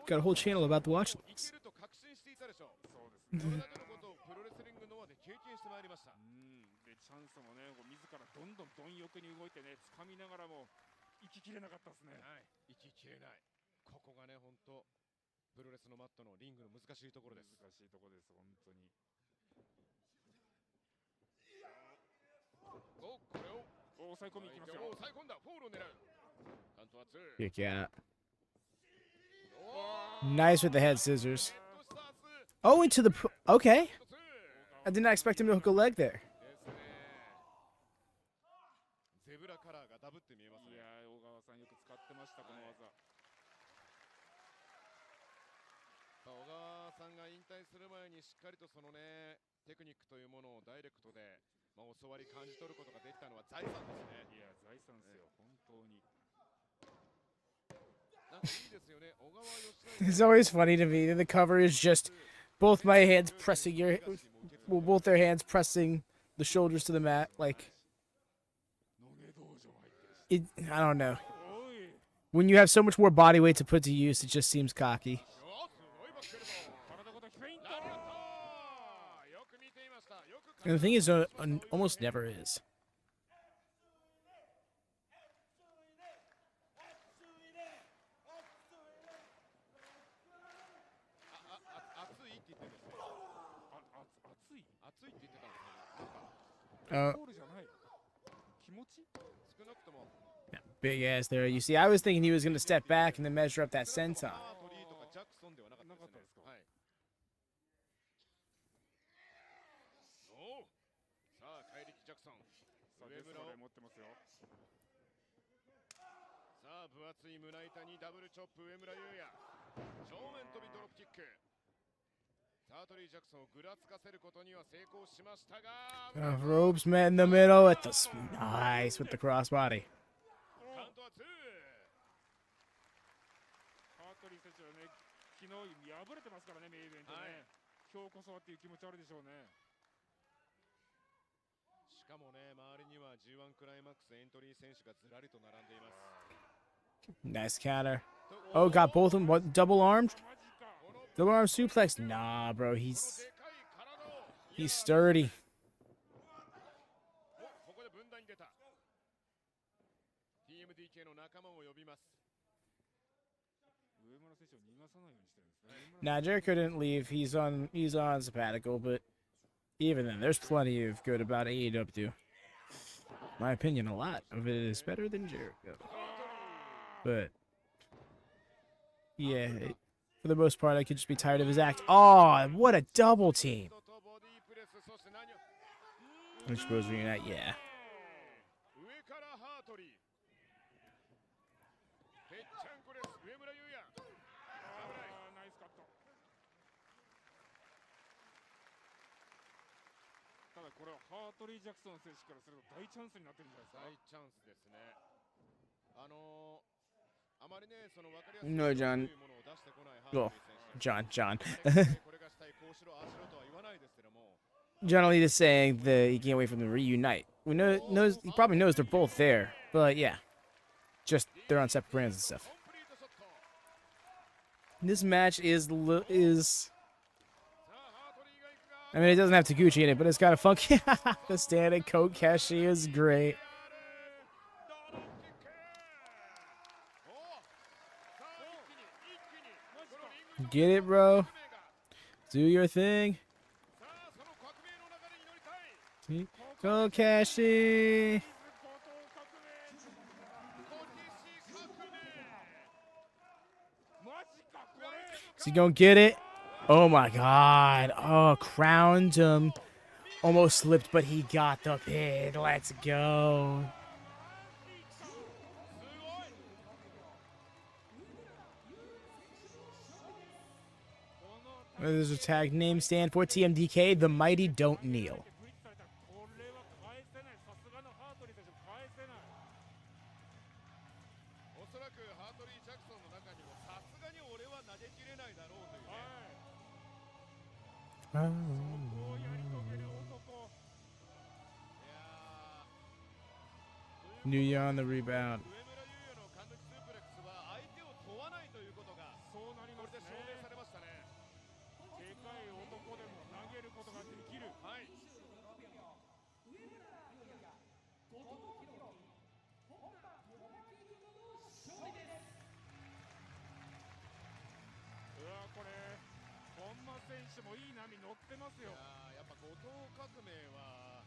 got a whole channel about the Watchalongs. いけると確信していたでしょう。そうですね。それだけのことをプロレスリングノアで経験してまいりました。で、チャンスもね、こう自らどんどん貪欲に動いてね、掴みながらも息きれなかったですね。はい、息切れない。ここがね、本当プロレスのマットのリングの難しいところです。難しいところです、本当に。お、これを抑え込みいきますよ。抑え込んだ、フォールを狙う。カントはツー。 Kick out. Nice with the head scissors. Oh, into the... Okay. I did not expect him to hook a leg there. ゼブラカラーがダブって見えますね。いやー、小川さんよく使ってました、この技。小川さんが引退する前にしっかりとそのね、テクニックというものをダイレクトで、教わり感じ取ることができたのは財産ですね。いや、財産ですよ、本当に。なんかいいですよね。小川義 It's always funny to me that the cover is just both my hands pressing your... Well, both their hands pressing the shoulders to the mat. Like... It, I don't know. When you have so much more body weight to put to use, it just seems cocky. And the thing is, almost never is. 熱いって言ってるんですね。熱い熱いって言ってたんですね。ゴールじゃない。気持ち少なくとも Big ass there. You see, I was thinking he was going to step back and then measure up that senton. トリーとかジャクソンではなかったですね。はい。おお。さあ、怪力ジャクソン。上村を持ってますよ。さあ、分厚い胸板にダブルチョップ上村優也。正面飛びドロップキック。サートリー・ジャクソンをぐらつかせることには成功しましたが、Ropes met in the middle at the... Nice with the crossbody. カウントは2。ハートリー選手はね、昨日敗れてますからね、メインイベントね。今日こそはっていう気持ちあるでしょうね。しかもね、周りには G1 クライマックスエントリー選手がずらりと並んでいます。Nice counter. Oh, got both of them. What, double armed? Double arm suplex? Nah, bro. He's sturdy. ここで分断に出た。TMDK の仲間も呼びます。上村選手を逃がさないようにしてるんですね。Nah, Jericho didn't leave. He's on sabbatical, but even then, there's plenty of good about AEW. My opinion, a lot of it is better than Jericho. But yeah, for the most part, I could just be tired of his act. Oh, what a double team! Which was reunite, yeah. 上からハートリー。ぺっちゃんこです。上村優也。ナイスカット。ただこれはハートリー・ジャクソン選手からすると大チャンスになってるんじゃないですか。大チャンスですね。あまりね、その分かりやすい No, John. ものを出してこないハートリ Well, ー選手。 John. これがしたい、こうしろ、ああしろとは言わないですけども。Generally, just saying that he can't wait for them to reunite. He probably knows they're both there, but yeah, just they're on separate brands and stuff. This match is. I mean, it doesn't have Taguchi in it, but it's got a funky. The standing Kokeshi is great. Get it, bro. Do your thing. Kokeshi. Is he gonna get it? Oh my god. Oh, crowned him. Almost slipped, but he got the pin. Let's go. What does the tag name stand for? TMDK, the mighty don't kneel. おそらくハートリー・ジャクソンの中にもさすがに俺は投げきれないだろうというね。いやー、New Year on the rebound. 上村優也のカンヌキスープレックスは相手を問わないということがそうなりこれでますね。証明されましたね。でかい男でも投げることができる。はい。 うわこれ本間選手もいい波乗ってますよ。やっぱ後藤革命は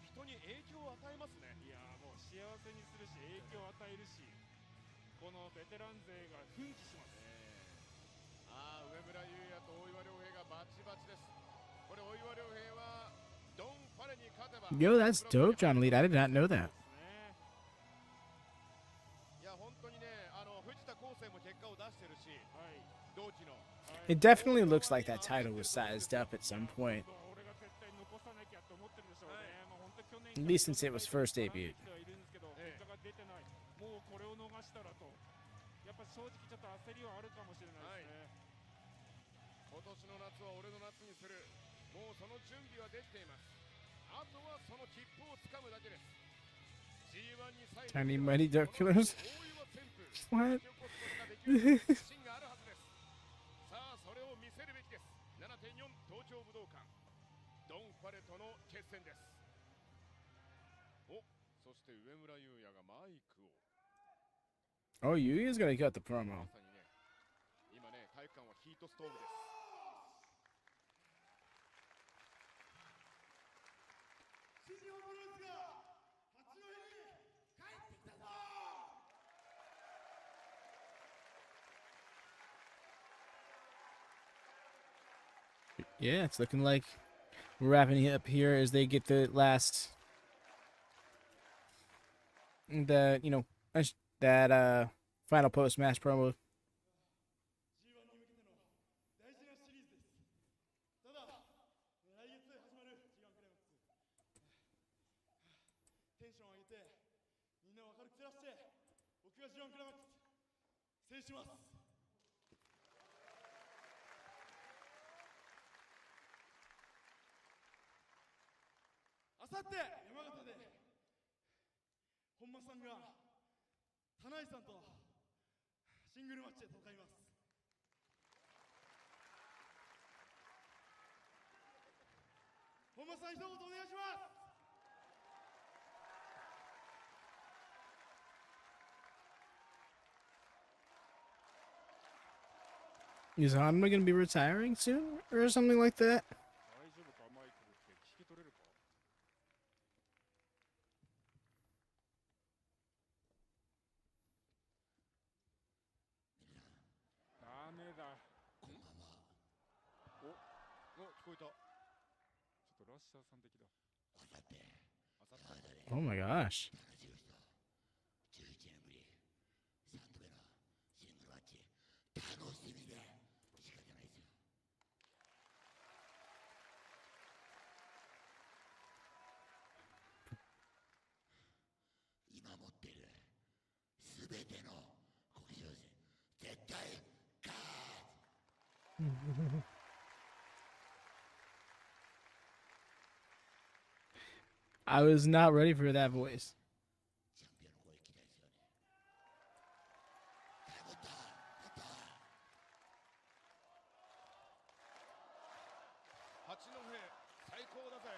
人に影響を与えますね。いやーもう幸せにするし影響を与えるし、このベテラン勢が奮起します。上村優也と大岩良平がバチバチです。これ大岩良平はドン・ファレに勝てば Yo, that's dope, John Elite. I did not know that. いや本当にね、藤田康生も結果を出してるし、同期の It definitely looks like that title was sized up at some point. 俺が絶対残さなきゃと思ってるでしょうね。もう本当去年 At least since it was first debuted. いるんですけど結果が出てない。もうこれを逃したらと。やっぱ正直ちょっと焦りはあるかもしれないですね。今年の夏は俺の夏にする。もうその準備はできています。あとはその切符をつかむだけです。G1 に最後 Tiny Mighty Duck Killers. 大岩旋風 What? 自信があるはずです。さあそれを見せるべきです。 7.4 東京武道館ドン・ファレとの決戦です。お、そして上村優也がマイクを Oh, Yuya's gonna cut the promo. まさにね、今ね、体育館はヒートストーブです。新日本プロレスが八戸に帰ってきたぞ。 Yeah, it's looking like we're wrapping it up here as they get the last, that final post match promo. G1 に向けての大事なシリーズです。ただ、来月始まる G1 クライマックス。テンション上げて、みんなを明るく照らして、僕が G1 クライマックス制します。あさって山形で本間さんが田内さんとシングルマッチで戦います。本間さん一言お願いします。 Is Hanma gonna be retiring soon or something like that? 大丈夫かマイクって聞き取れるか。ダメだ。こんばんは。お、聞こえた。ちょっとラッシャーさん的だ。Oh my gosh. 今持っているすべての国賞戦絶対勝つ。 I was not ready for that voice. チャンピオンの声聞きたいですよね。やったやった。八戸最高だぜ、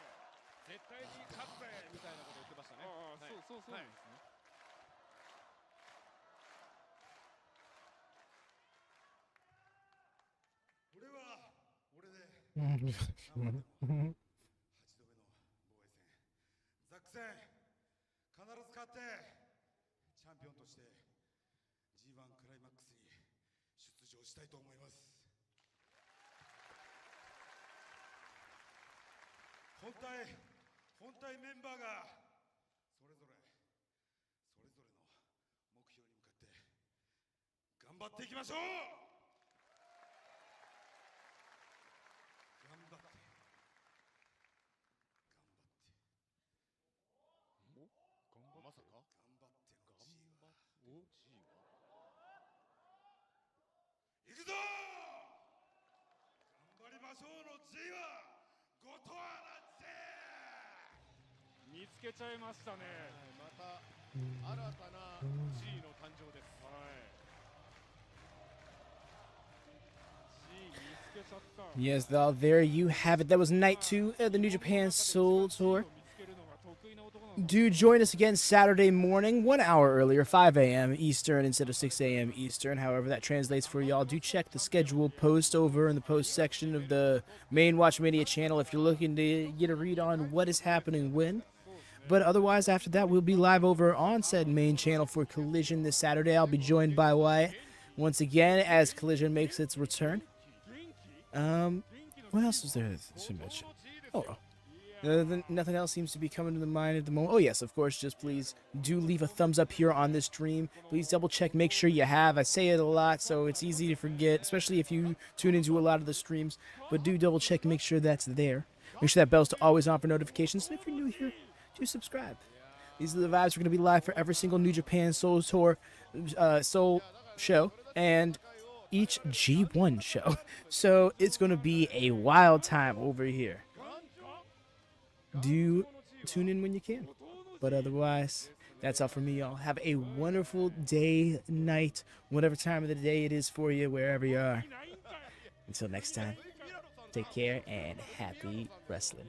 絶対に勝つぜみたいなこと言ってましたね。ああ、はい、そうなんですね。俺は俺で8度目の防衛戦ザック戦必ず勝ってチャンピオンとして G1 クライマックスに出唱したいと思います。本体メンバーがそれぞれの目標に向かって頑張っていきましょう。頑張ってまさか頑張っての G はお G は行くぞ。頑張りましょうの G はごとわらぜ。見つけちゃいましたね。また新たな G の誕生です。G 見つけちゃった。 Yes, though, there you have it. That was night 2 of the New Japan Soul Tour. 見つけるのが得意な男なの。 Do join us again Saturday morning, 1 hour earlier, 5 a.m. Eastern instead of 6 a.m. Eastern. However, that translates for y'all. Do check the schedule post over in the post section of the main WatchMania channel if you're looking to get a read on what is happening when. But otherwise, after that, we'll be live over on said main channel for Collision this Saturday. I'll be joined by Wyatt once again as Collision makes its return. What else is there to mention? Oh, nothing else seems to be coming to the mind at the moment. Oh, yes, of course, just please do leave a thumbs up here on this stream. Please double check, make sure you have. I say it a lot, so it's easy to forget, especially if you tune into a lot of the streams. But do double check, make sure that's there. Make sure that bell's always on for notifications. And if you're new here, do subscribe. These are the vibes. We're going to be live for every single New Japan Soul Tour Soul show and each G1 show. So it's going to be a wild time over here. Do tune in when you can. But otherwise, that's all from me, y'all. Have a wonderful day, night, whatever time of the day it is for you, wherever you are. Until next time, take care and happy wrestling.